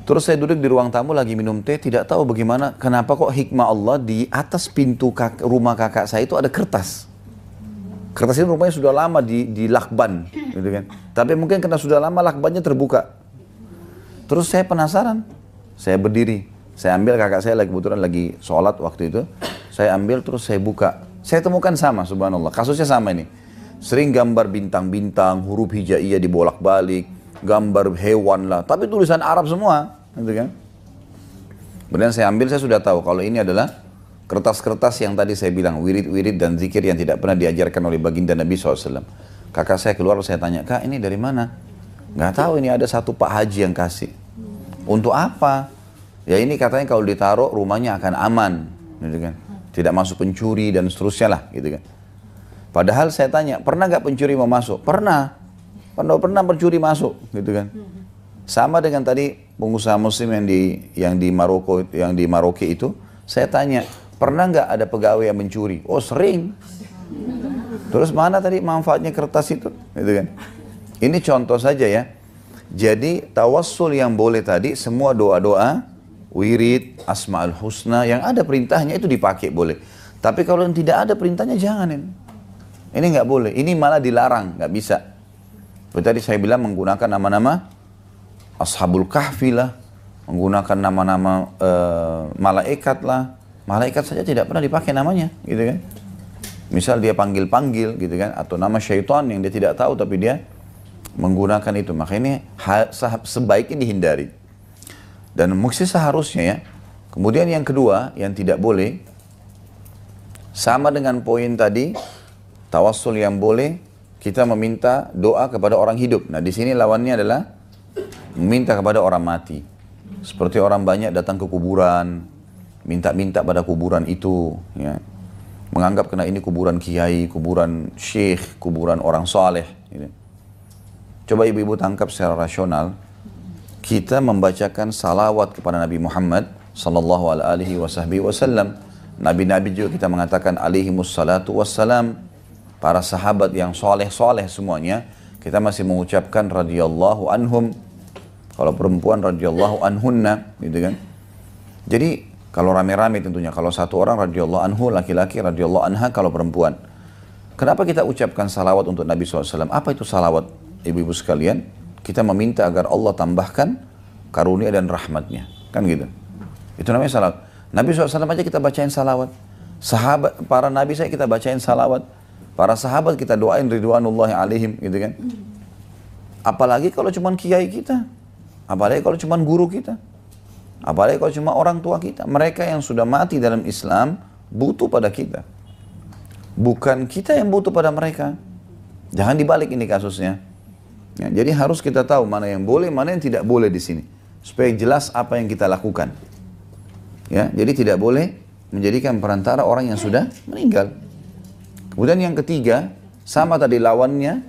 Speaker 1: Terus saya duduk di ruang tamu lagi minum teh, tidak tahu bagaimana, kenapa kok hikmah Allah di atas pintu rumah kakak saya itu ada kertas. Kertas ini rupanya sudah lama di lakban, gitu kan. Tapi mungkin karena sudah lama lakbannya terbuka. Terus saya penasaran, saya berdiri. Saya ambil kakak saya kebetulan lagi sholat waktu itu. Saya ambil terus saya buka. Saya temukan sama subhanallah. Kasusnya sama ini. Sering gambar bintang-bintang, huruf hijaiyah dibolak-balik. Gambar hewan lah. Tapi tulisan Arab semua. Gitu kan. Kemudian saya ambil, saya sudah tahu kalau ini adalah kertas-kertas yang tadi saya bilang. Wirid-wirid dan zikir yang tidak pernah diajarkan oleh baginda Nabi SAW. Kakak saya keluar, saya tanya, Kak ini dari mana? Nggak tahu, ini ada satu Pak Haji yang kasih. Untuk apa? Ya ini katanya kalau ditaruh rumahnya akan aman, gitu kan? Tidak masuk pencuri dan seterusnya lah, gitu kan? Padahal saya tanya, pernah nggak pencuri mau masuk? Pernah pencuri masuk, gitu kan? Sama dengan tadi pengusaha muslim yang di Maroko, yang di Maroke itu, saya tanya, pernah nggak ada pegawai yang mencuri? Oh sering. Terus mana tadi manfaatnya kertas itu, gitu kan? Ini contoh saja ya. Jadi tawassul yang boleh tadi semua doa-doa, wirid, asma'ul husna yang ada perintahnya itu dipakai boleh. Tapi kalau yang tidak ada perintahnya jangan ini. Ini nggak boleh. Ini malah dilarang, nggak bisa. Seperti tadi saya bilang menggunakan nama-nama Ashabul Kahfi lah, menggunakan nama-nama malaikat lah. Malaikat saja tidak pernah dipakai namanya, gitu kan. Misal dia panggil-panggil gitu kan, atau nama syaitan yang dia tidak tahu tapi dia menggunakan itu. Maka ini sebaiknya dihindari. Dan mesti seharusnya ya. Kemudian yang kedua, yang tidak boleh, sama dengan poin tadi, tawassul yang boleh, kita meminta doa kepada orang hidup. Nah di sini lawannya adalah meminta kepada orang mati. Seperti orang banyak datang ke kuburan, minta-minta pada kuburan itu, ya. Menganggap kena ini kuburan kiai, kuburan syekh, kuburan orang soleh. Gitu. Coba ibu-ibu tangkap secara rasional, kita membacakan salawat kepada Nabi Muhammad sallallahu alaihi wasallam. Nabi-nabi juga kita mengatakan alaihimus salatu wassalam. Para sahabat yang soleh-soleh semuanya, kita masih mengucapkan radhiyallahu anhum. Kalau perempuan radhiyallahu anhunna, gitu kan. Jadi kalau rame-rame tentunya, kalau satu orang radhiyallahu anhu, laki-laki radhiyallahu anha kalau perempuan. Kenapa kita ucapkan salawat untuk Nabi SAW? Apa itu salawat, ibu-ibu sekalian? Kita meminta agar Allah tambahkan karunia dan rahmatnya. Kan gitu. Itu namanya salawat. Nabi SAW aja kita bacain salawat. Sahabat, para nabi saya kita bacain salawat. Para sahabat kita doain ridwanullahi alaihim, gitu kan. Apalagi kalau cuma kiai kita. Apalagi kalau cuma guru kita. Apalagi kalau cuma orang tua kita. Mereka yang sudah mati dalam Islam butuh pada kita. Bukan kita yang butuh pada mereka. Jangan dibalik ini kasusnya. Ya, jadi harus kita tahu mana yang boleh, mana yang tidak boleh di sini. Supaya jelas apa yang kita lakukan. Ya, jadi tidak boleh menjadikan perantara orang yang sudah meninggal. Kemudian yang ketiga, sama tadi lawannya,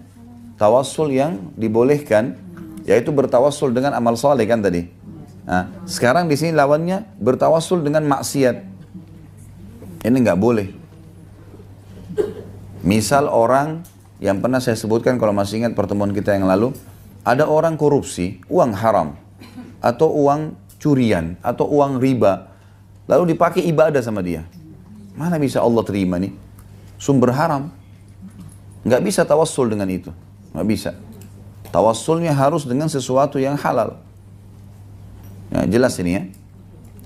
Speaker 1: tawassul yang dibolehkan, yaitu bertawassul dengan amal soleh kan tadi. Nah, sekarang di sini lawannya bertawassul dengan maksiat. Ini nggak boleh. Misal orang yang pernah saya sebutkan kalau masih ingat pertemuan kita yang lalu, ada orang korupsi, uang haram, atau uang curian, atau uang riba, lalu dipakai ibadah sama dia. Mana bisa Allah terima nih? Sumber haram. Nggak bisa tawassul dengan itu. Nggak bisa. Tawassulnya harus dengan sesuatu yang halal. Ya, jelas ini ya.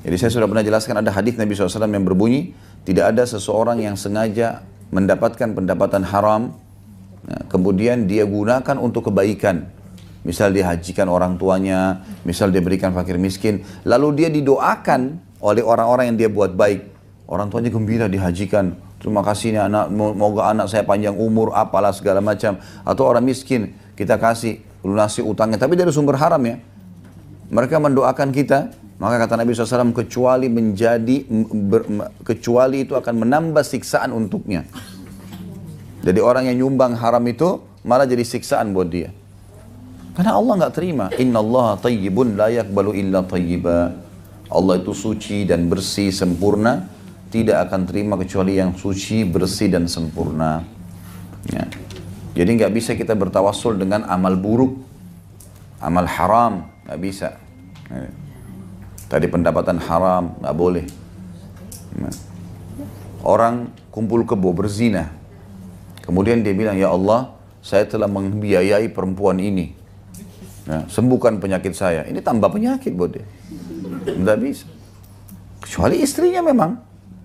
Speaker 1: Jadi saya sudah pernah jelaskan ada hadis Nabi SAW yang berbunyi, tidak ada seseorang yang sengaja mendapatkan pendapatan haram, ya, kemudian dia gunakan untuk kebaikan. Misal dia hajikan orang tuanya, misal dia berikan fakir miskin, lalu dia didoakan oleh orang-orang yang dia buat baik. Orang tuanya gembira dihajikan, terima kasih nih anak, moga anak saya panjang umur, apalah segala macam. Atau orang miskin, kita kasih, lunasi utangnya, tapi dari sumber haram ya. Mereka mendoakan kita, maka kata Nabi SAW, kecuali itu akan menambah siksaan untuknya. Jadi orang yang nyumbang haram itu, malah jadi siksaan buat dia. Karena Allah nggak terima. Innallaha tayyibun la yaqbalu illa tayyiba. Allah itu suci dan bersih, sempurna. Tidak akan terima kecuali yang suci, bersih dan sempurna. Ya. Jadi nggak bisa kita bertawassul dengan amal buruk, amal haram, nggak bisa. Ya. Tadi pendapatan haram nggak boleh. Ya. Orang kumpul kebo berzina, kemudian dia bilang, ya Allah, saya telah membiayai perempuan ini. Ya, sembuhkan penyakit saya. Ini tambah penyakit buat dia. Nggak bisa. Kecuali istrinya memang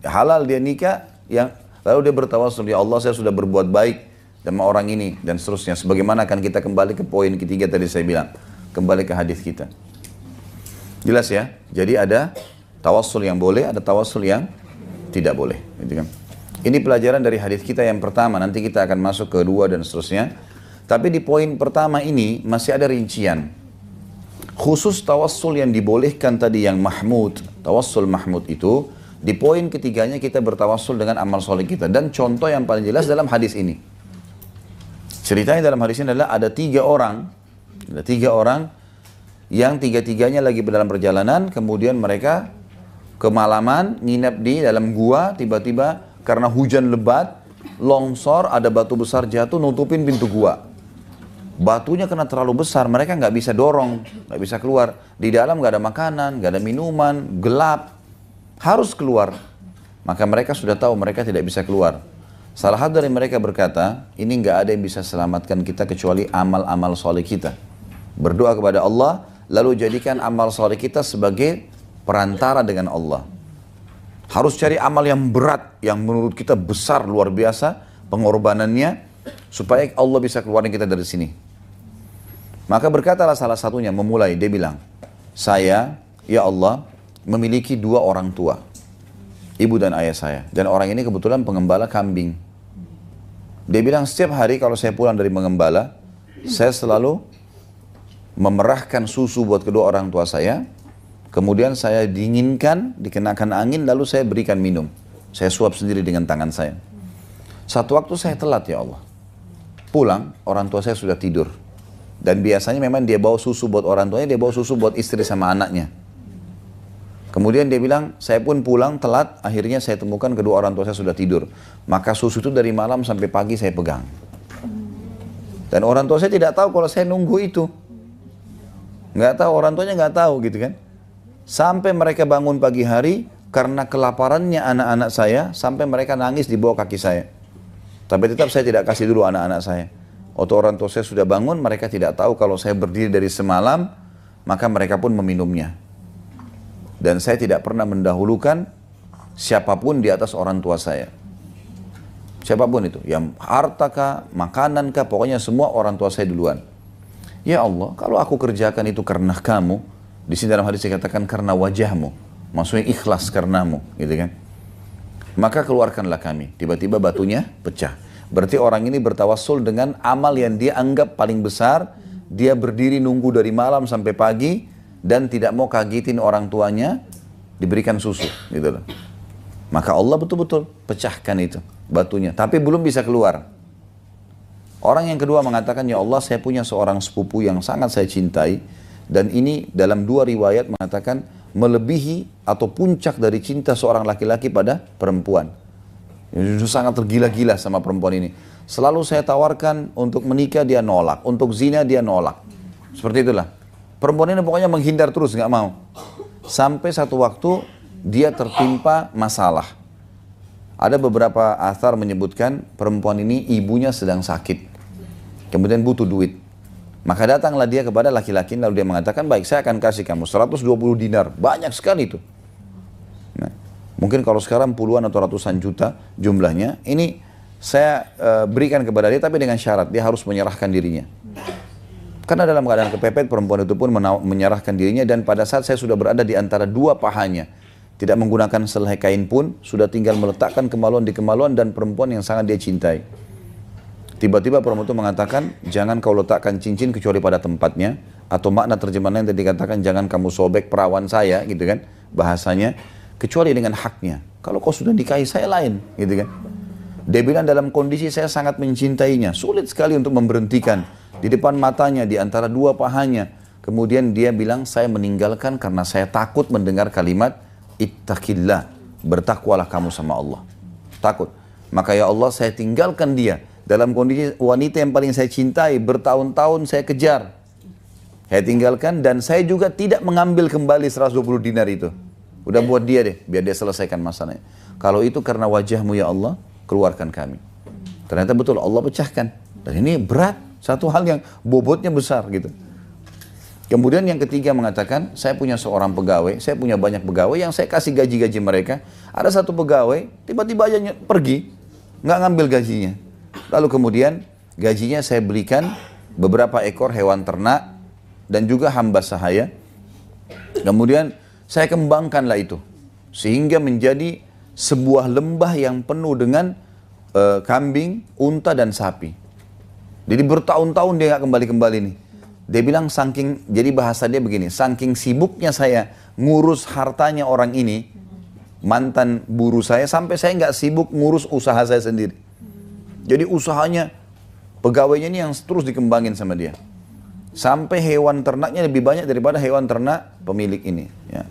Speaker 1: halal dia nikah, yang lalu dia bertawassul, ya Allah saya sudah berbuat baik sama orang ini dan seterusnya. Sebagaimana akan kita kembali ke poin ketiga tadi saya bilang, kembali ke hadis kita. Jelas ya? Jadi ada tawassul yang boleh, ada tawassul yang tidak boleh. Gitu kan? Ini pelajaran dari hadis kita yang pertama. Nanti kita akan masuk ke kedua dan seterusnya. Tapi di poin pertama ini masih ada rincian. Khusus tawassul yang dibolehkan tadi yang mahmud, tawassul mahmud itu, di poin ketiganya kita bertawassul dengan amal soleh kita. Dan contoh yang paling jelas dalam hadis ini. Ceritanya dalam hadis ini adalah ada tiga orang yang tiga-tiganya lagi dalam perjalanan, kemudian mereka kemalaman nginep di dalam gua, tiba-tiba karena hujan lebat, longsor, ada batu besar jatuh nutupin pintu gua. Batunya kena terlalu besar, mereka nggak bisa dorong, nggak bisa keluar. Di dalam nggak ada makanan, nggak ada minuman, gelap, harus keluar. Maka mereka sudah tahu mereka tidak bisa keluar. Salah satu dari mereka berkata, ini nggak ada yang bisa selamatkan kita kecuali amal-amal soleh kita. Berdoa kepada Allah lalu jadikan amal soleh kita sebagai perantara dengan Allah. Harus cari amal yang berat, yang menurut kita besar, luar biasa pengorbanannya, supaya Allah bisa keluarin kita dari sini. Maka berkatalah salah satunya, memulai, dia bilang, saya, ya Allah, memiliki 2 orang tua, ibu dan ayah saya. Dan orang ini kebetulan pengembala kambing. Dia bilang, setiap hari kalau saya pulang dari mengembala, saya selalu memerahkan susu buat kedua orang tua saya. Kemudian saya dinginkan, dikenakan angin, lalu saya berikan minum. Saya suap sendiri dengan tangan saya. Satu waktu saya telat, ya Allah. Pulang, orang tua saya sudah tidur. Dan biasanya memang dia bawa susu buat orang tuanya, dia bawa susu buat istri sama anaknya. Kemudian dia bilang, saya pun pulang telat, akhirnya saya temukan kedua orang tua saya sudah tidur. Maka susu itu dari malam sampai pagi saya pegang. Dan orang tua saya tidak tahu kalau saya nunggu itu. Nggak tahu, orang tuanya nggak tahu gitu kan. Sampai mereka bangun pagi hari, karena kelaparannya anak-anak saya, sampai mereka nangis di bawah kaki saya. Tapi tetap saya tidak kasih dulu anak-anak saya. Waktu orang tua saya sudah bangun, mereka tidak tahu kalau saya berdiri dari semalam, maka mereka pun meminumnya. Dan saya tidak pernah mendahulukan siapapun di atas orang tua saya. Siapapun itu, yang harta kah, makanan kah, pokoknya semua orang tua saya duluan. Ya Allah, kalau aku kerjakan itu karena kamu, di sini dalam hadis dikatakan karena wajahmu, maksudnya ikhlas karenamu, gitu kan? Maka keluarkanlah kami. Tiba-tiba batunya pecah. Berarti orang ini bertawassul dengan amal yang dia anggap paling besar. Dia berdiri nunggu dari malam sampai pagi dan tidak mau kagetin orang tuanya, diberikan susu, gitu loh. Maka Allah betul-betul pecahkan itu batunya, tapi belum bisa keluar. Orang yang kedua mengatakan, ya Allah, saya punya seorang sepupu yang sangat saya cintai, dan ini dalam 2 riwayat mengatakan melebihi atau puncak dari cinta seorang laki-laki pada perempuan. Itu sangat tergila-gila sama perempuan ini. Selalu saya tawarkan untuk menikah, dia nolak. Untuk zina, dia nolak. Seperti itulah. Perempuan ini pokoknya menghindar terus, nggak mau. Sampai satu waktu dia tertimpa masalah. Ada beberapa athar menyebutkan perempuan ini ibunya sedang sakit. Kemudian butuh duit. Maka datanglah dia kepada laki-laki, lalu dia mengatakan, baik, saya akan kasih kamu 120 dinar. Banyak sekali itu. Nah, mungkin kalau sekarang puluhan atau ratusan juta jumlahnya. Ini saya berikan kepada dia, tapi dengan syarat dia harus menyerahkan dirinya. Karena dalam keadaan kepepet, perempuan itu pun menyerahkan dirinya. Dan pada saat saya sudah berada di antara 2 pahanya, tidak menggunakan selai kain pun, sudah tinggal meletakkan kemaluan di kemaluan, dan perempuan yang sangat dia cintai. Tiba-tiba perempuan itu mengatakan, jangan kau letakkan cincin kecuali pada tempatnya. Atau makna terjemahan yang tadi dikatakan, jangan kamu sobek perawan saya, gitu kan, bahasanya, kecuali dengan haknya. Kalau kau sudah nikahi saya lain, gitu kan. Dia bilang dalam kondisi saya sangat mencintainya, sulit sekali untuk memberhentikan. Di depan matanya, di antara 2 pahanya. Kemudian dia bilang, saya meninggalkan karena saya takut mendengar kalimat, ittaqillah, bertakwalah kamu sama Allah. Takut. Maka ya Allah, saya tinggalkan dia. Dalam kondisi wanita yang paling saya cintai, bertahun-tahun saya kejar. Saya tinggalkan dan saya juga tidak mengambil kembali 120 dinar itu. Udah buat dia deh, biar dia selesaikan masalahnya. Kalau itu karena wajahmu ya Allah, keluarkan kami. Ternyata betul Allah pecahkan. Dan ini berat, satu hal yang bobotnya besar gitu. Kemudian yang ketiga mengatakan, saya punya seorang pegawai, saya punya banyak pegawai yang saya kasih gaji-gaji mereka. Ada satu pegawai, tiba-tiba aja pergi, nggak ngambil gajinya. Lalu kemudian gajinya saya belikan beberapa ekor hewan ternak dan juga hamba sahaya. Kemudian saya kembangkanlah itu sehingga menjadi sebuah lembah yang penuh dengan kambing, unta dan sapi. Jadi bertahun-tahun dia nggak kembali-kembali nih. Dia bilang jadi bahasa dia begini, saking sibuknya saya ngurus hartanya orang ini, mantan buruh saya, sampai saya nggak sibuk ngurus usaha saya sendiri. Jadi usahanya, pegawainya ini yang terus dikembangin sama dia. Sampai hewan ternaknya lebih banyak daripada hewan ternak pemilik ini. Ya.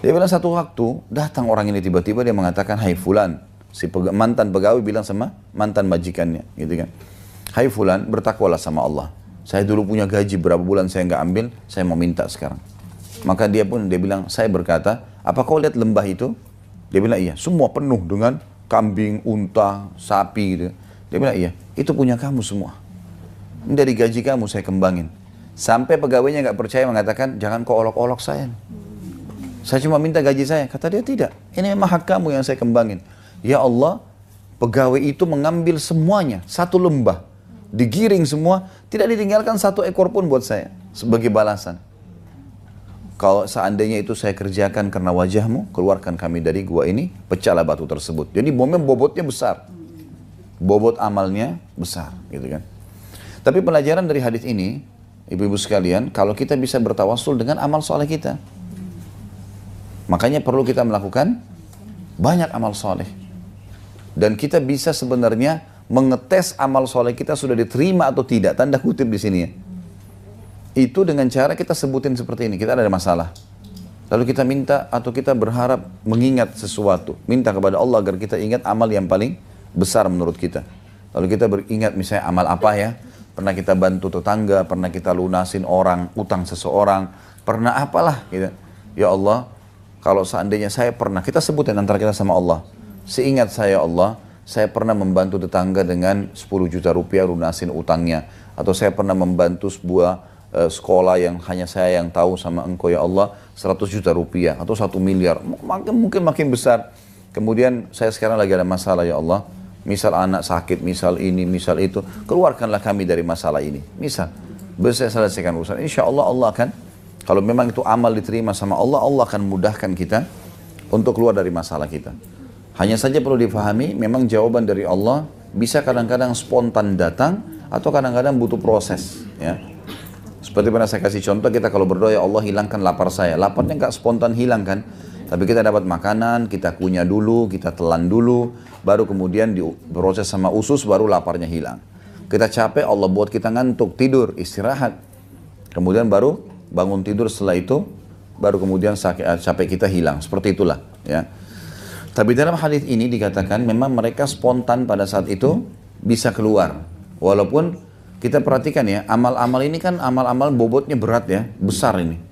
Speaker 1: Dia bilang satu waktu, datang orang ini tiba-tiba dia mengatakan, hai fulan. Si mantan pegawai bilang sama mantan majikannya. Gitu kan. Hai fulan, bertakwalah sama Allah. Saya dulu punya gaji berapa bulan saya nggak ambil, saya mau minta sekarang. Maka dia bilang, saya berkata, apa kau lihat lembah itu? Dia bilang, iya, semua penuh dengan kambing, unta, sapi gitu. Dia bilang, iya, itu punya kamu semua. Ini dari gaji kamu saya kembangin. Sampai pegawainya nggak percaya mengatakan, jangan kau olok-olok saya. Saya cuma minta gaji saya. Kata dia, tidak. Ini memang hak kamu yang saya kembangin. Ya Allah, pegawai itu mengambil semuanya, satu lembah. Digiring semua, tidak ditinggalkan satu ekor pun buat saya. Sebagai balasan. Kalau seandainya itu saya kerjakan karena wajahmu, keluarkan kami dari gua ini, pecahlah batu tersebut. Jadi bobotnya besar. Bobot amalnya besar. Gitu kan. Tapi pelajaran dari hadis ini, ibu-ibu sekalian, kalau kita bisa bertawassul dengan amal soleh kita. Makanya perlu kita melakukan banyak amal soleh. Dan kita bisa sebenarnya mengetes amal soleh kita sudah diterima atau tidak. Tanda kutip di sini ya. Itu dengan cara kita sebutin seperti ini. Kita ada masalah. Lalu kita minta atau kita berharap mengingat sesuatu. Minta kepada Allah agar kita ingat amal yang paling besar menurut kita. Lalu kita beringat misalnya amal apa ya. Pernah kita bantu tetangga, pernah kita lunasin orang, utang seseorang, pernah apalah gitu. Ya Allah, kalau seandainya saya pernah, kita sebutin antara kita sama Allah. Seingat saya Allah, saya pernah membantu tetangga dengan 10 juta rupiah lunasin utangnya. Atau saya pernah membantu sebuah sekolah yang hanya saya yang tahu sama engkau ya Allah, 100 juta rupiah atau 1 miliar. Mungkin makin besar. Kemudian saya sekarang lagi ada masalah ya Allah. Misal anak sakit, misal ini, misal itu. Keluarkanlah kami dari masalah ini. Misal, bisa saya selesaikan urusan. Insya Allah Allah akan, kalau memang itu amal diterima sama Allah, Allah akan mudahkan kita untuk keluar dari masalah kita. Hanya saja perlu difahami, memang jawaban dari Allah bisa kadang-kadang spontan datang atau kadang-kadang butuh proses. Ya. Seperti pernah saya kasih contoh, kita kalau berdoa, ya Allah hilangkan lapar saya. Laparnya nggak spontan hilang kan? Tapi kita dapat makanan, kita kunyah dulu, kita telan dulu, baru kemudian diproses sama usus, baru laparnya hilang. Kita capek, Allah buat kita ngantuk, tidur, istirahat. Kemudian baru bangun tidur, setelah itu, baru kemudian capek kita hilang. Seperti itulah. Ya. Tapi dalam hadis ini dikatakan, memang mereka spontan pada saat itu bisa keluar. Walaupun kita perhatikan ya, amal-amal ini kan amal-amal bobotnya berat ya, besar ini.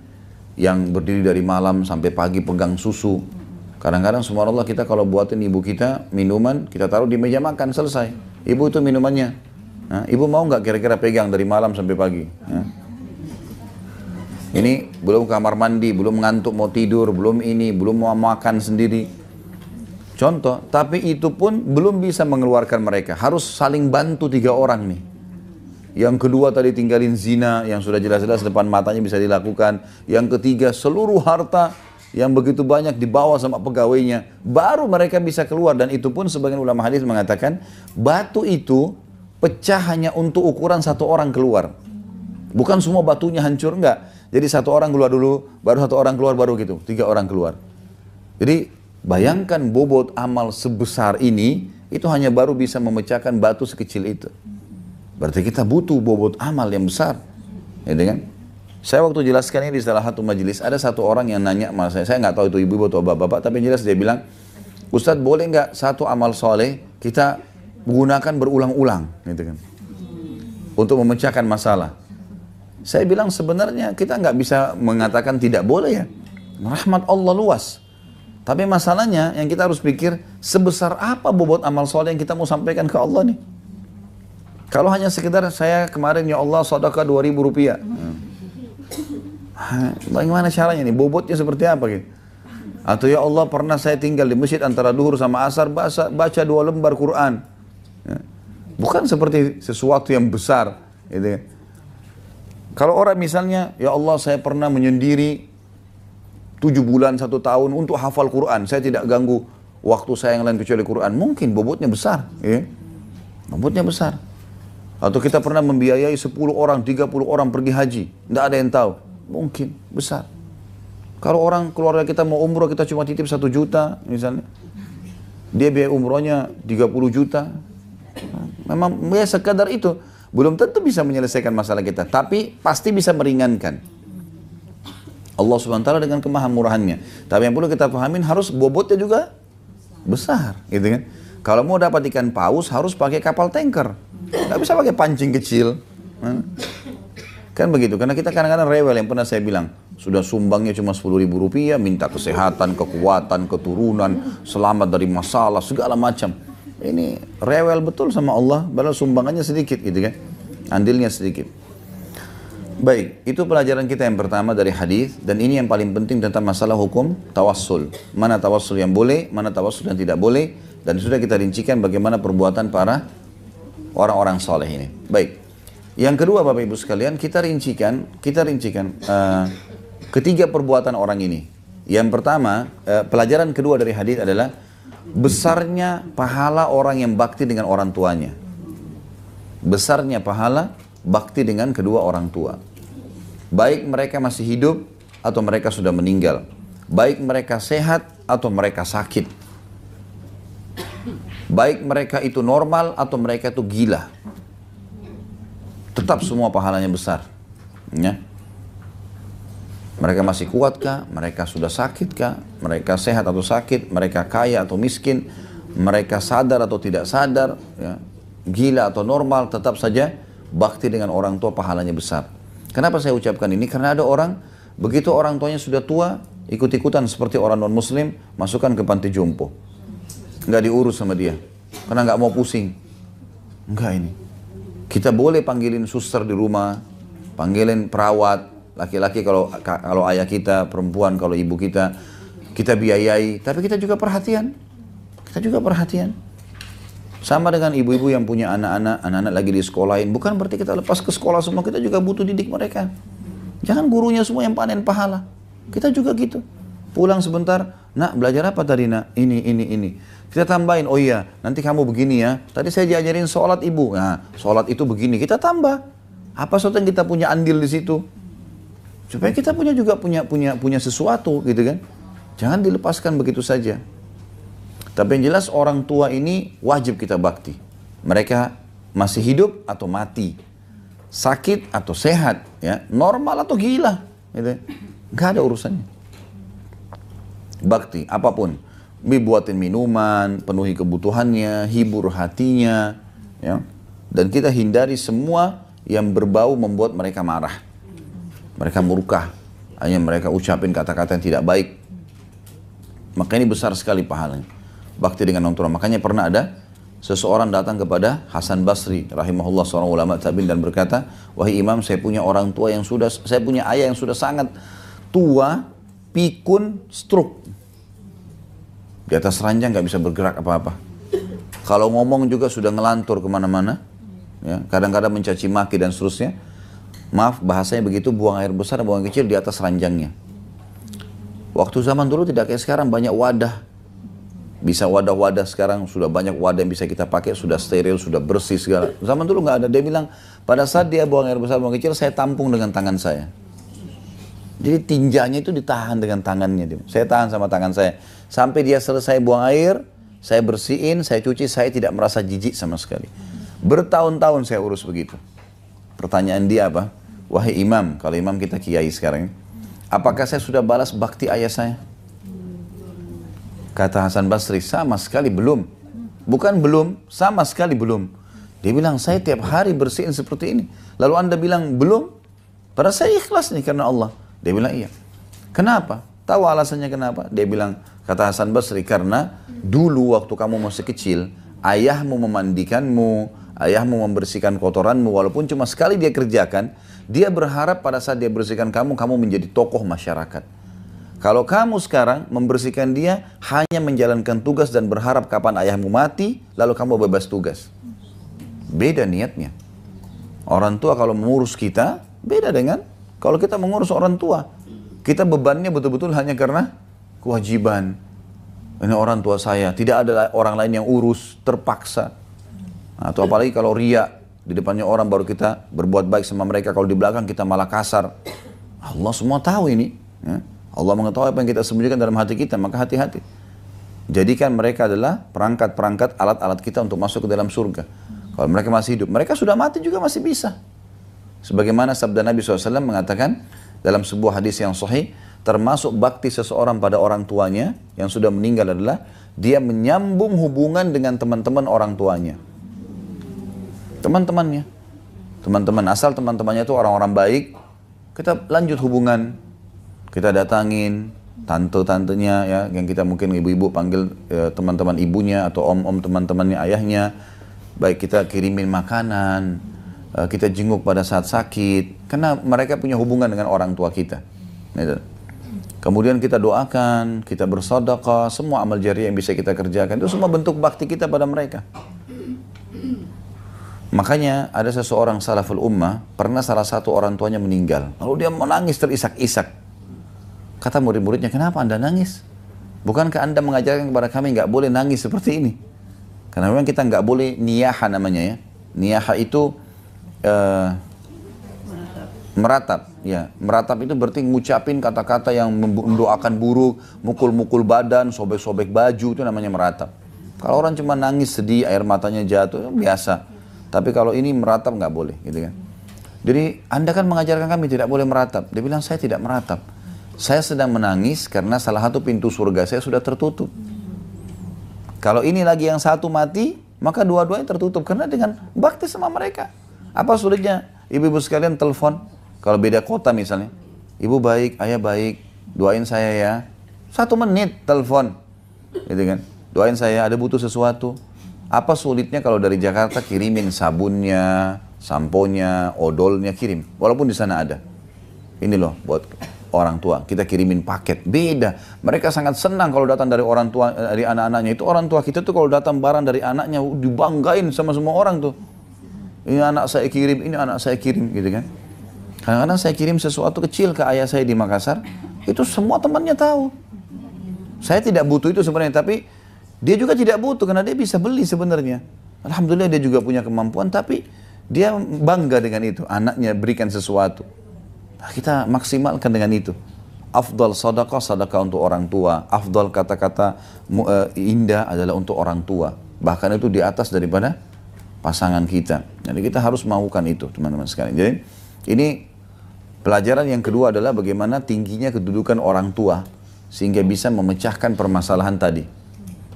Speaker 1: Yang berdiri dari malam sampai pagi pegang susu. Kadang-kadang subhanallah kita kalau buatin ibu kita minuman, kita taruh di meja makan, selesai. Ibu itu minumannya. Nah, ibu mau nggak kira-kira pegang dari malam sampai pagi? Nah. Ini belum kamar mandi, belum ngantuk mau tidur, belum ini, belum mau makan sendiri. Contoh, tapi itu pun belum bisa mengeluarkan mereka. Harus saling bantu 3 orang nih. Yang kedua tadi tinggalin zina yang sudah jelas-jelas depan matanya bisa dilakukan. Yang ketiga seluruh harta yang begitu banyak dibawa sama pegawainya. Baru mereka bisa keluar, dan itu pun sebagian ulama hadis mengatakan batu itu pecah hanya untuk ukuran 1 orang keluar. Bukan semua batunya hancur, enggak. Jadi 1 orang keluar dulu, baru 1 orang keluar, baru gitu 3 orang keluar. Jadi bayangkan bobot amal sebesar ini, itu hanya baru bisa memecahkan batu sekecil itu. Berarti kita butuh bobot amal yang besar. Ya, kan? Saya waktu jelaskan ini di salah satu majelis, ada 1 orang yang nanya sama saya nggak tahu itu ibu-ibu atau bapak-bapak, tapi jelas dia bilang, Ustadz boleh nggak 1 amal soleh kita gunakan berulang-ulang, gitu kan, untuk memecahkan masalah. Saya bilang sebenarnya kita nggak bisa mengatakan tidak boleh ya, rahmat Allah luas. Tapi masalahnya yang kita harus pikir, sebesar apa bobot amal soleh yang kita mau sampaikan ke Allah nih. Kalau hanya sekedar saya kemarin ya Allah sedekah 2.000 rupiah. Bagaimana caranya nih? Bobotnya seperti apa gitu? Atau ya Allah pernah saya tinggal di masjid antara duhur sama asar baca 2 lembar Quran. Bukan seperti sesuatu yang besar. Gitu. Kalau orang misalnya ya Allah saya pernah menyendiri 7 bulan 1 tahun untuk hafal Quran. Saya tidak ganggu waktu saya yang lain kecuali Quran. Mungkin bobotnya besar. Ya. Bobotnya besar. Atau kita pernah membiayai 10 orang, 30 orang pergi haji. Tidak ada yang tahu. Mungkin besar. Kalau orang keluarga kita mau umroh, kita cuma titip 1 juta misalnya. Dia biaya umrohnya 30 juta. Memang ya sekadar itu. Belum tentu bisa menyelesaikan masalah kita. Tapi pasti bisa meringankan. Allah SWT dengan kemahamurahannya. Tapi yang perlu kita pahamin harus bobotnya juga besar. Gitu kan. Kalau mau dapat ikan paus harus pakai kapal tanker. Nggak bisa pakai pancing kecil. Kan begitu. Karena kita kadang-kadang rewel, yang pernah saya bilang. Sudah sumbangnya cuma 10.000 rupiah, minta kesehatan, kekuatan, keturunan, selamat dari masalah, segala macam. Ini rewel betul sama Allah, padahal sumbangannya sedikit gitu kan. Andilnya sedikit. Baik, itu pelajaran kita yang pertama dari hadis, dan ini yang paling penting tentang masalah hukum tawassul. Mana tawassul yang boleh, mana tawassul yang tidak boleh, dan sudah kita rincikan bagaimana perbuatan para orang-orang soleh ini. Baik, yang kedua Bapak Ibu sekalian, kita rincikan ketiga perbuatan orang ini. Yang pertama, pelajaran kedua dari hadis adalah besarnya pahala orang yang bakti dengan orang tuanya. Besarnya pahala bakti dengan kedua orang tua. Baik mereka masih hidup atau mereka sudah meninggal. Baik mereka sehat atau mereka sakit. Baik mereka itu normal atau mereka itu gila. Tetap semua pahalanya besar. Ya. Mereka masih kuatkah? Mereka sudah sakitkah? Mereka sehat atau sakit? Mereka kaya atau miskin? Mereka sadar atau tidak sadar? Ya. Gila atau normal? Tetap saja bakti dengan orang tua pahalanya besar. Kenapa saya ucapkan ini? Karena ada orang, begitu orang tuanya sudah tua, ikut-ikutan seperti orang non-muslim, masukkan ke panti jompo. Nggak diurus sama dia. Karena nggak mau pusing. Enggak ini. Kita boleh panggilin suster di rumah, panggilin perawat, laki-laki kalau ayah kita, perempuan kalau ibu kita biayai, tapi kita juga perhatian. Kita juga perhatian. Sama dengan ibu-ibu yang punya anak-anak lagi di sekolahin. Bukan berarti kita lepas ke sekolah semua, kita juga butuh didik mereka. Jangan gurunya semua yang panen pahala. Kita juga gitu. Pulang sebentar, nak belajar apa tadi nak? Ini. Kita tambahin, oh iya nanti kamu begini ya. Tadi saya diajarin sholat ibu. Nah sholat itu begini, kita tambah. Apa sesuatu yang kita punya andil di situ. Supaya kita punya sesuatu gitu kan. Jangan dilepaskan begitu saja. Tapi yang jelas orang tua ini wajib kita bakti. Mereka masih hidup atau mati, sakit atau sehat, ya, normal atau gila, gitu. Nggak ada urusannya. Bakti apapun, dibuatin minuman, penuhi kebutuhannya, hibur hatinya, ya. Dan kita hindari semua yang berbau membuat mereka marah, mereka murka, hanya mereka ucapin kata-kata yang tidak baik. Maka ini besar sekali pahalanya. Bakti dengan orang tua. Makanya pernah ada seseorang datang kepada Hasan Basri rahimahullah, seorang ulama tabi'in, dan berkata, wahai imam, saya punya ayah yang sudah sangat tua, pikun, stroke. Di atas ranjang nggak bisa bergerak apa-apa. Kalau ngomong juga sudah ngelantur kemana-mana, ya, kadang-kadang mencaci maki dan seterusnya. Maaf bahasanya begitu, buang air besar, buang air kecil di atas ranjangnya. Waktu zaman dulu tidak kayak sekarang, banyak wadah. Bisa wadah-wadah, sekarang sudah banyak wadah yang bisa kita pakai, sudah steril, sudah bersih segala. Zaman dulu nggak ada. Dia bilang, pada saat dia buang air besar, buang kecil, saya tampung dengan tangan saya. Jadi tinjanya itu ditahan dengan tangannya. Saya tahan sama tangan saya. Sampai dia selesai buang air, saya bersihin, saya cuci, saya tidak merasa jijik sama sekali. Bertahun-tahun saya urus begitu. Pertanyaan dia apa? Wahai imam, kalau imam kita kiai sekarang, apakah saya sudah balas bakti ayah saya? Kata Hasan Basri, sama sekali belum. Bukan belum, sama sekali belum. Dia bilang, saya tiap hari bersihin seperti ini. Lalu anda bilang, belum? Padahal saya ikhlas nih karena Allah. Dia bilang, iya. Kenapa? Tahu alasannya kenapa? Dia bilang, kata Hasan Basri, karena dulu waktu kamu masih kecil, ayahmu memandikanmu, ayahmu membersihkan kotoranmu, walaupun cuma sekali dia kerjakan, dia berharap pada saat dia bersihkan kamu, kamu menjadi tokoh masyarakat. Kalau kamu sekarang membersihkan dia, hanya menjalankan tugas dan berharap kapan ayahmu mati, lalu kamu bebas tugas. Beda niatnya. Orang tua kalau mengurus kita, beda dengan kalau kita mengurus orang tua. Kita bebannya betul-betul hanya karena kewajiban. Ini orang tua saya, tidak ada orang lain yang urus, terpaksa. Atau apalagi kalau riya, di depannya orang baru kita berbuat baik sama mereka, kalau di belakang kita malah kasar. Allah semua tahu ini. Ya. Allah mengetahui apa yang kita sembunyikan dalam hati kita, maka hati-hati. Jadikan mereka adalah perangkat-perangkat, alat-alat kita untuk masuk ke dalam surga. Kalau mereka masih hidup, mereka sudah mati juga masih bisa. Sebagaimana sabda Nabi SAW mengatakan dalam sebuah hadis yang sahih, termasuk bakti seseorang pada orang tuanya yang sudah meninggal adalah dia menyambung hubungan dengan teman-teman orang tuanya. Teman-temannya. Teman-teman asal teman-temannya itu orang-orang baik, kita lanjut hubungan. Kita datangin tante-tantenya ya, yang kita mungkin ibu-ibu panggil teman-teman ibunya atau om-om teman-temannya ayahnya. Baik kita kirimin makanan, kita jenguk pada saat sakit, karena mereka punya hubungan dengan orang tua kita. Gitu. Kemudian kita doakan, kita bersedekah, semua amal jariah yang bisa kita kerjakan, itu semua bentuk bakti kita pada mereka. Makanya ada seseorang salaful ummah, pernah salah satu orang tuanya meninggal, lalu dia menangis terisak-isak. Kata murid-muridnya, kenapa Anda nangis? Bukankah Anda mengajarkan kepada kami nggak boleh nangis seperti ini? Karena memang kita nggak boleh niyaha namanya ya. Niyaha itu meratap. Ya, meratap itu berarti ngucapin kata-kata yang mendoakan buruk, mukul-mukul badan, sobek-sobek baju, itu namanya meratap. Kalau orang cuma nangis sedih, air matanya jatuh, biasa. Tapi kalau ini meratap nggak boleh, gitu kan. Jadi Anda kan mengajarkan kami tidak boleh meratap. Dia bilang, saya tidak meratap. Saya sedang menangis karena salah satu pintu surga saya sudah tertutup. Kalau ini lagi yang satu mati, maka dua-duanya tertutup. Karena dengan bakti sama mereka. Apa sulitnya? Ibu-ibu sekalian telepon, kalau beda kota misalnya. Ibu baik, ayah baik, doain saya ya. 1 menit telepon. Gitu kan. Doain saya, ada butuh sesuatu. Apa sulitnya kalau dari Jakarta kirimin sabunnya, samponya, odolnya, kirim. Walaupun di sana ada. Ini loh buat orang tua, kita kirimin paket. Beda. Mereka sangat senang kalau datang dari orang tua, dari anak-anaknya. Itu orang tua kita tuh kalau datang barang dari anaknya, dibanggain sama semua orang tuh. Ini anak saya kirim, ini anak saya kirim, gitu kan. Kadang-kadang saya kirim sesuatu kecil ke ayah saya di Makassar, itu semua temannya tahu. Saya tidak butuh itu sebenarnya, tapi dia juga tidak butuh karena dia bisa beli sebenarnya. Alhamdulillah dia juga punya kemampuan, tapi dia bangga dengan itu. Anaknya berikan sesuatu. Nah, kita maksimalkan dengan itu. Afdal sadaqah, sadaqah untuk orang tua. Afdal kata-kata indah adalah untuk orang tua. Bahkan itu di atas daripada pasangan kita. Jadi kita harus melakukan itu, teman-teman sekalian. Jadi ini pelajaran yang kedua adalah bagaimana tingginya kedudukan orang tua sehingga bisa memecahkan permasalahan tadi.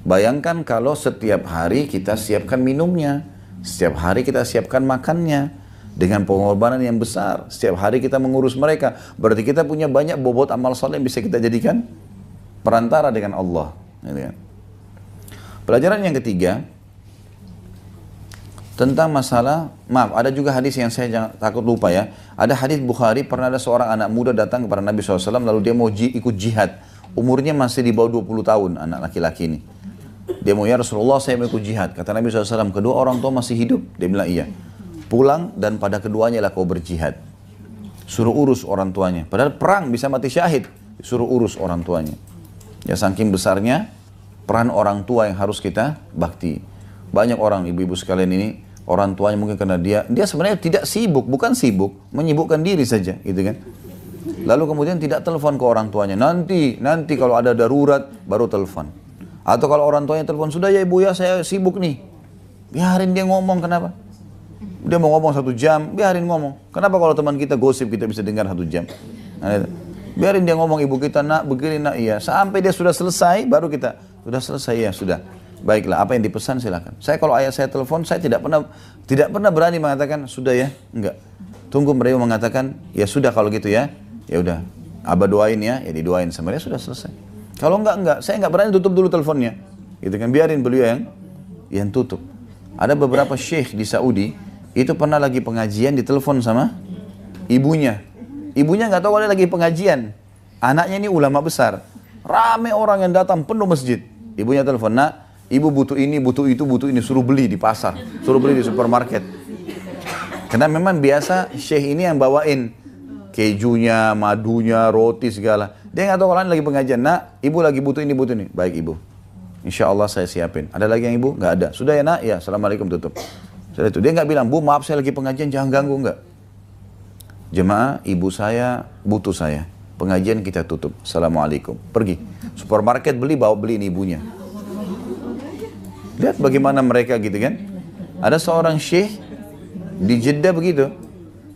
Speaker 1: Bayangkan kalau setiap hari kita siapkan minumnya, setiap hari kita siapkan makannya dengan pengorbanan yang besar. Setiap hari kita mengurus mereka. Berarti kita punya banyak bobot amal saleh yang bisa kita jadikan perantara dengan Allah. Pelajaran yang ketiga tentang masalah, maaf, ada juga hadis yang saya jangan takut lupa ya. Ada hadis Bukhari, pernah ada seorang anak muda datang kepada Nabi SAW, lalu dia mau ikut jihad. Umurnya masih di bawah 20 tahun, anak laki-laki ini. Dia mau, ya Rasulullah saya mau ikut jihad. Kata Nabi SAW, kedua orang tua masih hidup? Dia bilang iya. Pulang dan pada keduanya lah kau berjihad. Suruh urus orang tuanya. Padahal perang bisa mati syahid. Suruh urus orang tuanya. Ya saking besarnya peran orang tua yang harus kita bakti. Banyak orang ibu-ibu sekalian ini, orang tuanya mungkin karena dia sebenarnya tidak sibuk, bukan sibuk, menyibukkan diri saja, gitu kan. Lalu kemudian tidak telepon ke orang tuanya. Nanti kalau ada darurat baru telepon. Atau kalau orang tuanya telepon, sudah ya ibu ya saya sibuk nih. Biarin dia ngomong, kenapa? Dia mau ngomong 1 jam, biarin ngomong. Kenapa kalau teman kita gosip kita bisa dengar 1 jam? Nah, biarin dia ngomong, ibu kita nak begini nak iya. Sampai dia sudah selesai baru kita, sudah selesai ya sudah. Baiklah, apa yang dipesan silakan. Saya kalau ayah saya telepon, saya tidak pernah berani mengatakan sudah ya, enggak. Tunggu beliau mengatakan ya sudah kalau gitu ya, ya udah. Abah doain ya, ya didoain sama dia sudah selesai. Kalau enggak, saya enggak berani tutup dulu teleponnya. Gitu kan, biarin beliau yang tutup. Ada beberapa syekh di Saudi, itu pernah lagi pengajian ditelepon sama ibunya. Ibunya nggak tahu ada lagi pengajian. Anaknya ini ulama besar. Rame orang yang datang, penuh masjid. Ibunya telepon, nak, ibu butuh ini, butuh itu, butuh ini. Suruh beli di pasar, suruh beli di supermarket. Karena memang biasa syekh ini yang bawain kejunya, madunya, roti segala. Dia nggak tahu kalau lagi pengajian. Nak, ibu lagi butuh ini, butuh ini. Baik ibu, insya Allah saya siapin. Ada lagi yang ibu? Nggak ada. Sudah ya nak? Ya, assalamualaikum, tutup. Sudah itu. Dia nggak bilang, bu maaf saya lagi pengajian, jangan ganggu, nggak. Jemaah, ibu saya butuh saya. Pengajian kita tutup. Assalamualaikum. Pergi. Supermarket beliin ibunya. Lihat bagaimana mereka gitu kan. Ada seorang syekh di Jeddah begitu.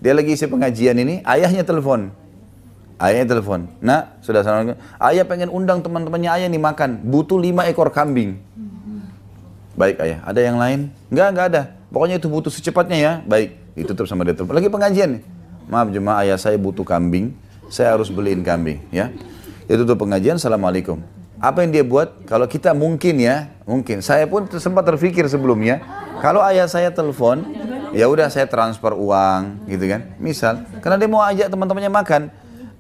Speaker 1: Dia lagi isi pengajian ini, ayahnya telepon. Nak, sudah assalamualaikum. Ayah pengen undang teman-temannya ayah nih makan. Butuh 5 ekor kambing. Baik ayah, ada yang lain? Enggak ada. Pokoknya itu butuh secepatnya ya. Baik, ditutup sama dia telepon. Lagi pengajian nih. Maaf jemaah, ayah saya butuh kambing. Saya harus beliin kambing ya. Itu tutup pengajian, assalamualaikum. Apa yang dia buat? Kalau kita mungkin, saya pun sempat terpikir sebelumnya, kalau ayah saya telepon, Ya udah saya transfer uang gitu kan. Misal, karena dia mau ajak teman-temannya makan.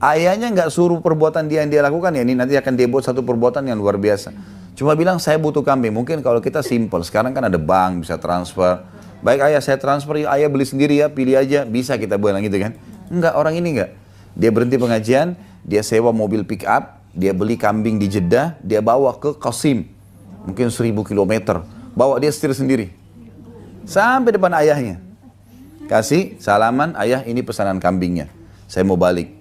Speaker 1: Ayahnya nggak suruh perbuatan dia yang dia lakukan ya, ini nanti akan dia buat satu perbuatan yang luar biasa. Cuma bilang saya butuh kambing. Mungkin kalau kita simple, sekarang kan ada bank bisa transfer. Baik ayah saya transfer, ayah beli sendiri ya, pilih aja, bisa kita bilang gitu kan. Enggak, orang ini enggak. Dia berhenti pengajian, dia sewa mobil pick up, dia beli kambing di Jeddah, dia bawa ke Qasim. Mungkin 1000 kilometer. Bawa dia setir sendiri. Sampai depan ayahnya. Kasih salaman, ayah ini pesanan kambingnya. Saya mau balik.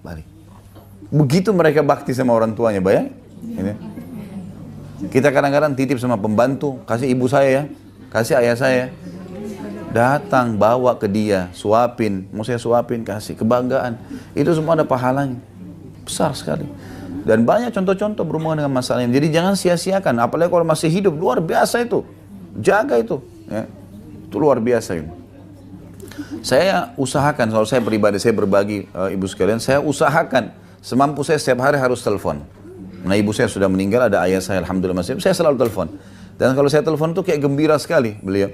Speaker 1: Begitu mereka bakti sama orang tuanya, bayang. Ini. Kita kadang-kadang titip sama pembantu, kasih ibu saya ya, kasih ayah saya. Datang, bawa ke dia, suapin, mau saya suapin, kasih, kebanggaan. Itu semua ada pahalanya. Besar sekali. Dan banyak contoh-contoh berhubungan dengan masalah ini. Jadi jangan sia-siakan, apalagi kalau masih hidup, luar biasa itu. Jaga itu. Ya. Itu luar biasa itu. Saya usahakan, kalau saya pribadi, saya berbagi ibu sekalian, saya usahakan semampu saya setiap hari harus telepon. Nah ibu saya sudah meninggal, ada ayah saya alhamdulillah masih, saya selalu telepon. Dan kalau saya telepon itu kayak gembira sekali beliau.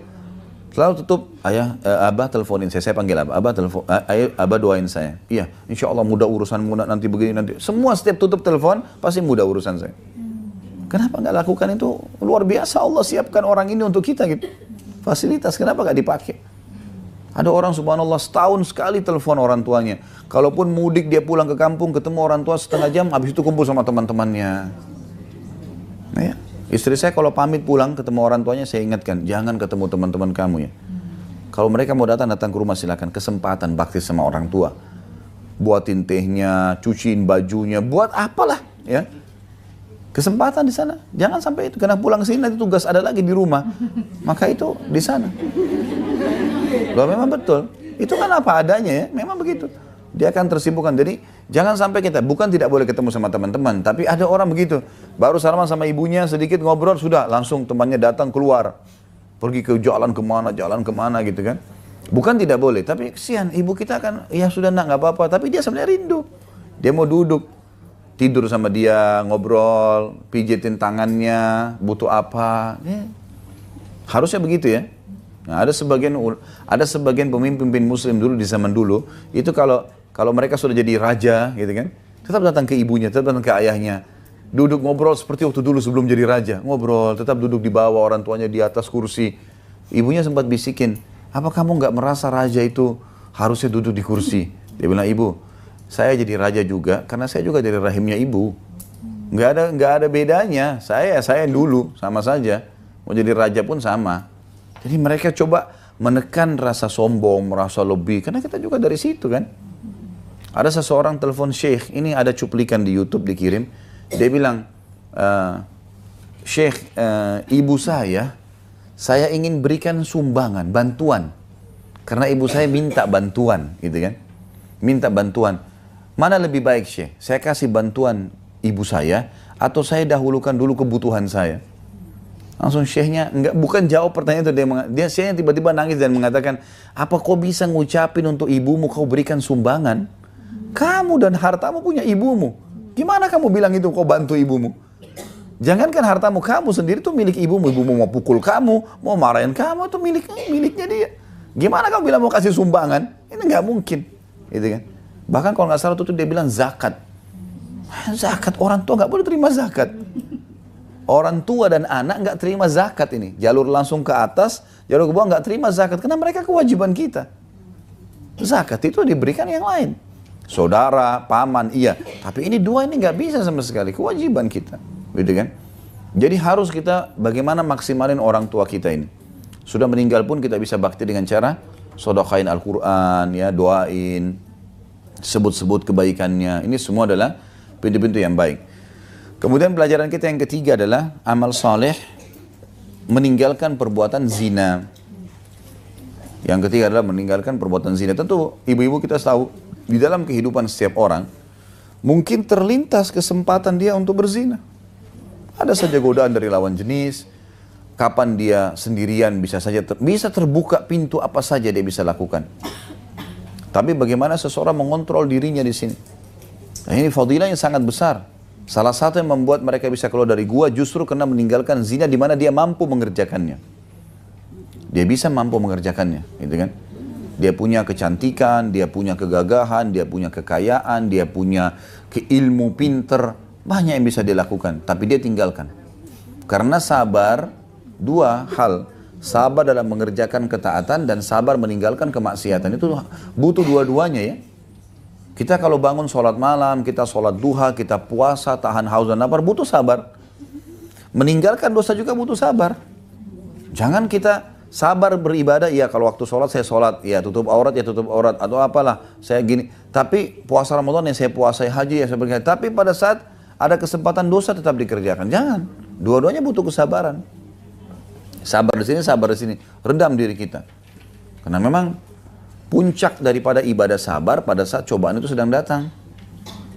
Speaker 1: Selalu tutup, ayah, abah teleponin saya panggil abah telepon, abah doain saya. Iya, insya Allah mudah urusanmu nanti begini nanti. Semua setiap tutup telepon pasti mudah urusan saya. Kenapa nggak lakukan itu? Luar biasa Allah siapkan orang ini untuk kita gitu. Fasilitas kenapa nggak dipakai? Ada orang subhanallah setahun sekali telepon orang tuanya. Kalaupun mudik dia pulang ke kampung ketemu orang tua setengah jam, habis itu kumpul sama teman-temannya. Nah ya, istri saya kalau pamit pulang ketemu orang tuanya saya ingatkan, jangan ketemu teman-teman kamu ya. Kalau mereka mau datang ke rumah silakan, kesempatan bakti sama orang tua. Buatin tehnya, cuciin bajunya, buat apalah ya. Kesempatan di sana, jangan sampai itu karena pulang sini nanti tugas ada lagi di rumah. Maka itu di sana. Loh memang betul. Itu kan apa adanya ya, memang begitu. Dia akan tersibukkan. Jadi jangan sampai kita, bukan tidak boleh ketemu sama teman-teman, tapi ada orang begitu. Baru salaman sama ibunya, sedikit ngobrol, sudah langsung temannya datang keluar. Pergi ke jalan kemana gitu kan. Bukan tidak boleh, tapi kesian ibu kita kan, ya sudah nak nggak apa-apa. Tapi dia sebenarnya rindu. Dia mau duduk, tidur sama dia, ngobrol, pijitin tangannya, butuh apa. Ya. Harusnya begitu ya. Nah, ada sebagian pemimpin muslim dulu di zaman dulu, itu kalau mereka sudah jadi raja gitu kan, tetap datang ke ibunya, tetap datang ke ayahnya. Duduk ngobrol seperti waktu dulu sebelum jadi raja, ngobrol, tetap duduk di bawah, orang tuanya di atas kursi. Ibunya sempat bisikin, apa kamu nggak merasa raja itu harusnya duduk di kursi? Dia bilang, ibu, saya jadi raja juga karena saya juga dari rahimnya ibu. Nggak ada bedanya, saya dulu sama saja, mau jadi raja pun sama. Jadi mereka coba menekan rasa sombong, merasa lebih, karena kita juga dari situ kan. Ada seseorang telepon Syekh, ini ada cuplikan di YouTube dikirim, dia bilang, Syekh, ibu saya ingin berikan sumbangan, bantuan, karena ibu saya minta bantuan, gitu kan, minta bantuan. Mana lebih baik Syekh, saya kasih bantuan ibu saya, atau saya dahulukan dulu kebutuhan saya? Langsung syekhnya bukan jawab pertanyaan itu, dia syekhnya tiba-tiba nangis dan mengatakan, apa kau bisa ngucapin untuk ibumu kau berikan sumbangan? Kamu dan hartamu punya ibumu. Gimana kamu bilang itu kau bantu ibumu? Jangankan hartamu, kamu sendiri tuh milik ibumu. Ibumu mau pukul kamu, mau marahin kamu, itu miliknya dia. Gimana kamu bilang mau kasih sumbangan? Ini nggak mungkin, gitu kan? Bahkan kalau nggak salah tuh dia bilang zakat. Zakat, orang tua nggak boleh terima zakat. Orang tua dan anak nggak terima zakat ini. Jalur langsung ke atas, jalur ke bawah nggak terima zakat. Karena mereka kewajiban kita. Zakat itu diberikan yang lain. Saudara, paman, iya. Tapi ini dua ini nggak bisa sama sekali. Kewajiban kita. Gitu kan? Jadi harus kita bagaimana maksimalin orang tua kita ini. Sudah meninggal pun kita bisa bakti dengan cara sedekahin Al-Quran, ya, doain, sebut-sebut kebaikannya. Ini semua adalah pintu-pintu yang baik. Kemudian pelajaran kita yang ketiga adalah amal saleh meninggalkan perbuatan zina. Yang ketiga adalah meninggalkan perbuatan zina. Tentu ibu-ibu kita tahu di dalam kehidupan setiap orang mungkin terlintas kesempatan dia untuk berzina. Ada saja godaan dari lawan jenis. Kapan dia sendirian bisa saja bisa terbuka pintu apa saja dia bisa lakukan. Tapi bagaimana seseorang mengontrol dirinya di sini? Nah, ini fadilah yang sangat besar. Salah satu yang membuat mereka bisa keluar dari gua justru karena meninggalkan zina di mana dia mampu mengerjakannya. Dia bisa mampu mengerjakannya, gitu kan? Dia punya kecantikan, dia punya kegagahan, dia punya kekayaan, dia punya keilmu pinter. Banyak yang bisa dia lakukan, tapi dia tinggalkan. Karena sabar, dua hal. Sabar dalam mengerjakan ketaatan dan sabar meninggalkan kemaksiatan. Itu butuh dua-duanya ya. Kita kalau bangun sholat malam, kita sholat duha, kita puasa, tahan haus dan lapar, butuh sabar. Meninggalkan dosa juga butuh sabar. Jangan kita sabar beribadah, ya kalau waktu sholat saya sholat, ya tutup aurat atau apalah, saya gini. Tapi puasa Ramadan ya saya puasa, haji ya saya pergi. Tapi pada saat ada kesempatan dosa tetap dikerjakan. Jangan. Dua-duanya butuh kesabaran. Sabar di sini, sabar di sini. Redam diri kita. Karena memang puncak daripada ibadah sabar pada saat cobaan itu sedang datang.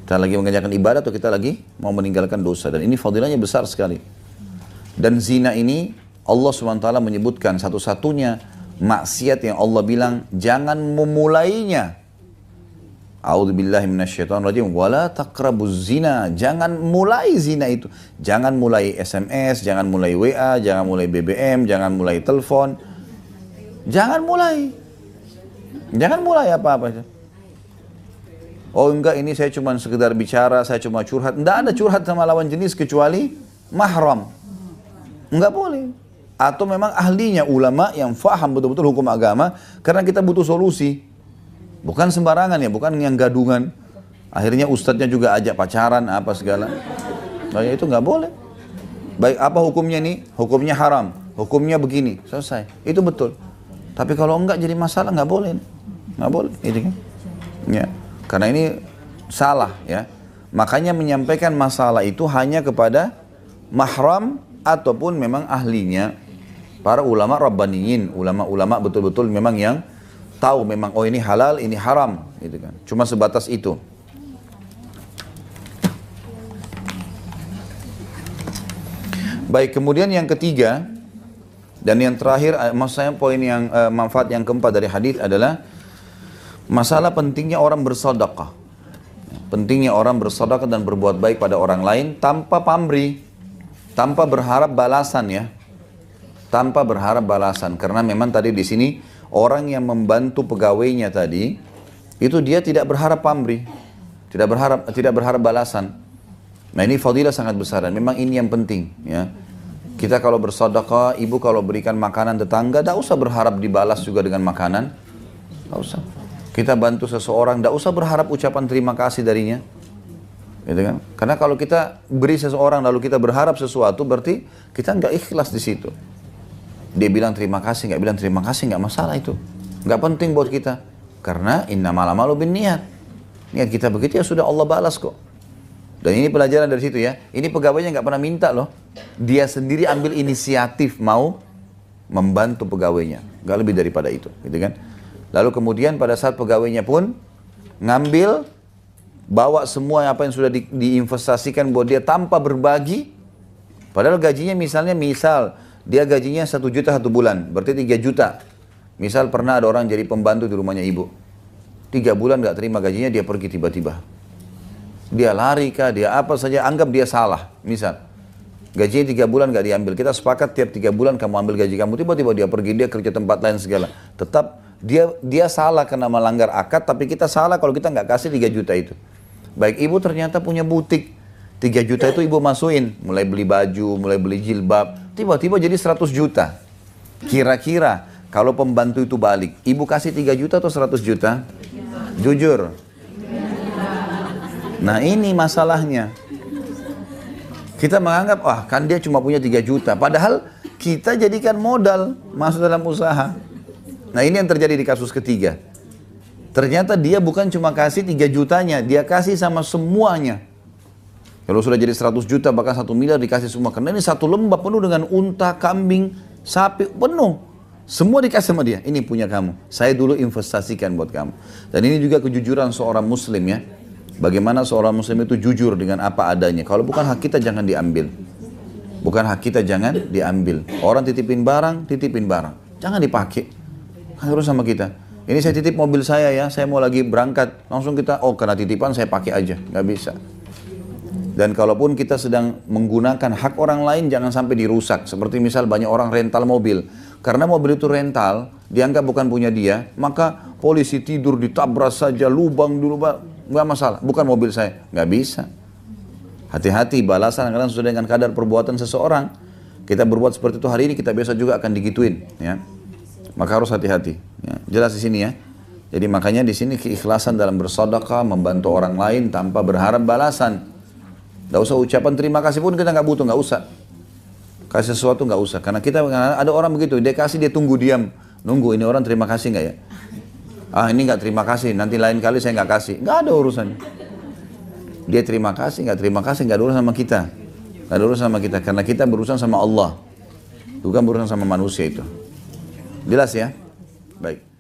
Speaker 1: Kita lagi mengerjakan ibadah atau kita lagi mau meninggalkan dosa. Dan ini fadilahnya besar sekali. Dan zina ini Allah SWT menyebutkan satu-satunya maksiat yang Allah bilang jangan memulainya. A'udzubillahi minasyaitonirrajim. Wala taqrabuz zina. Jangan mulai zina itu. Jangan mulai SMS, jangan mulai WA, jangan mulai BBM, jangan mulai telepon. Jangan mulai. Jangan mulai apa-apa. Oh enggak, ini saya cuma sekedar bicara, saya cuma curhat. Enggak ada curhat sama lawan jenis kecuali mahram. Enggak boleh. Atau memang ahlinya, ulama yang faham betul-betul hukum agama, karena kita butuh solusi. Bukan sembarangan ya, bukan yang gadungan. Akhirnya ustadznya juga ajak pacaran, apa segala. Nah, itu nggak boleh. Baik, apa hukumnya nih? Hukumnya haram, hukumnya begini, selesai. Itu betul. Tapi kalau enggak jadi masalah, nggak boleh. Nggak boleh, gitu kan? Ya, karena ini salah ya. Makanya menyampaikan masalah itu hanya kepada mahram ataupun memang ahlinya. Para ulama rabbaniyin, ulama-ulama betul-betul memang yang tahu memang oh ini halal, ini haram, gitu kan. Cuma sebatas itu. Baik, kemudian yang ketiga dan yang terakhir, maksudnya poin yang manfaat yang keempat dari hadis adalah masalah pentingnya orang bersedekah. Pentingnya orang bersedekah dan berbuat baik pada orang lain tanpa pamrih, tanpa berharap balasan ya. Tanpa berharap balasan, karena memang tadi di sini orang yang membantu pegawainya tadi itu dia tidak berharap pamrih, tidak berharap balasan. Nah ini fadilah sangat besar dan memang ini yang penting ya. Kita kalau bersedekah, ibu kalau berikan makanan tetangga, tidak usah berharap dibalas juga dengan makanan, tidak usah. Kita bantu seseorang, tidak usah berharap ucapan terima kasih darinya, gitu kan? Karena kalau kita beri seseorang lalu kita berharap sesuatu, berarti kita nggak ikhlas di situ. Dia bilang terima kasih, nggak bilang terima kasih, nggak masalah itu. Nggak penting buat kita. Karena innamal a'malu binniyat. Niat kita begitu ya sudah Allah balas kok. Dan ini pelajaran dari situ ya. Ini pegawainya nggak pernah minta loh. Dia sendiri ambil inisiatif mau membantu pegawainya. Nggak lebih daripada itu, gitu kan. Lalu kemudian pada saat pegawainya pun ngambil, bawa semua apa yang sudah diinvestasikan buat dia tanpa berbagi. Padahal gajinya misal dia gajinya 1 juta 1 bulan, berarti 3 juta. Misal pernah ada orang jadi pembantu di rumahnya ibu. 3 bulan gak terima gajinya, dia pergi tiba-tiba. Dia lari kah, dia apa saja, anggap dia salah. Misal, gajinya 3 bulan gak diambil. Kita sepakat tiap 3 bulan kamu ambil gaji kamu, tiba-tiba dia pergi, dia kerja tempat lain segala. Tetap dia salah karena melanggar akad, tapi kita salah kalau kita gak kasih 3 juta itu. Baik, ibu ternyata punya butik. 3 juta itu ibu masukin, mulai beli baju, mulai beli jilbab, tiba-tiba jadi 100 juta. Kira-kira kalau pembantu itu balik, ibu kasih 3 juta atau 100 juta? Jujur. Nah ini masalahnya. Kita menganggap, wah kan dia cuma punya 3 juta. Padahal kita jadikan modal masuk dalam usaha. Nah ini yang terjadi di kasus ketiga. Ternyata dia bukan cuma kasih 3 jutanya, dia kasih sama semuanya. Kalau sudah jadi 100 juta, bahkan 1 miliar dikasih semua. Karena ini 1 lembah penuh dengan unta, kambing, sapi, penuh. Semua dikasih sama dia. Ini punya kamu. Saya dulu investasikan buat kamu. Dan ini juga kejujuran seorang muslim ya. Bagaimana seorang muslim itu jujur dengan apa adanya. Kalau bukan hak kita jangan diambil. Bukan hak kita jangan diambil. Orang titipin barang. Jangan dipakai. Harus sama kita. Ini saya titip mobil saya ya. Saya mau lagi berangkat. Langsung kita, oh karena titipan saya pakai aja. Nggak bisa. Dan kalaupun kita sedang menggunakan hak orang lain, jangan sampai dirusak. Seperti misal banyak orang rental mobil. Karena mobil itu rental, dianggap bukan punya dia, maka polisi tidur ditabrak saja, lubang dulu, nggak masalah. Bukan mobil saya, nggak bisa. Hati-hati, balasan kadang sesuai dengan kadar perbuatan seseorang. Kita berbuat seperti itu hari ini, kita biasa juga akan digituin, ya. Maka harus hati-hati. Ya. Jelas di sini ya. Jadi makanya di sini keikhlasan dalam bersedekah, membantu orang lain tanpa berharap balasan. Nggak usah ucapan terima kasih pun kita nggak butuh, nggak usah. Kasih sesuatu nggak usah. Karena kita ada orang begitu, dia kasih dia tunggu diam, nunggu ini orang terima kasih nggak ya? Ah ini nggak terima kasih, nanti lain kali saya nggak kasih. Nggak ada urusannya. Dia terima kasih, nggak ada urusan sama kita. Nggak ada urusan sama kita, karena kita berurusan sama Allah, bukan berurusan sama manusia itu. Jelas ya? Baik.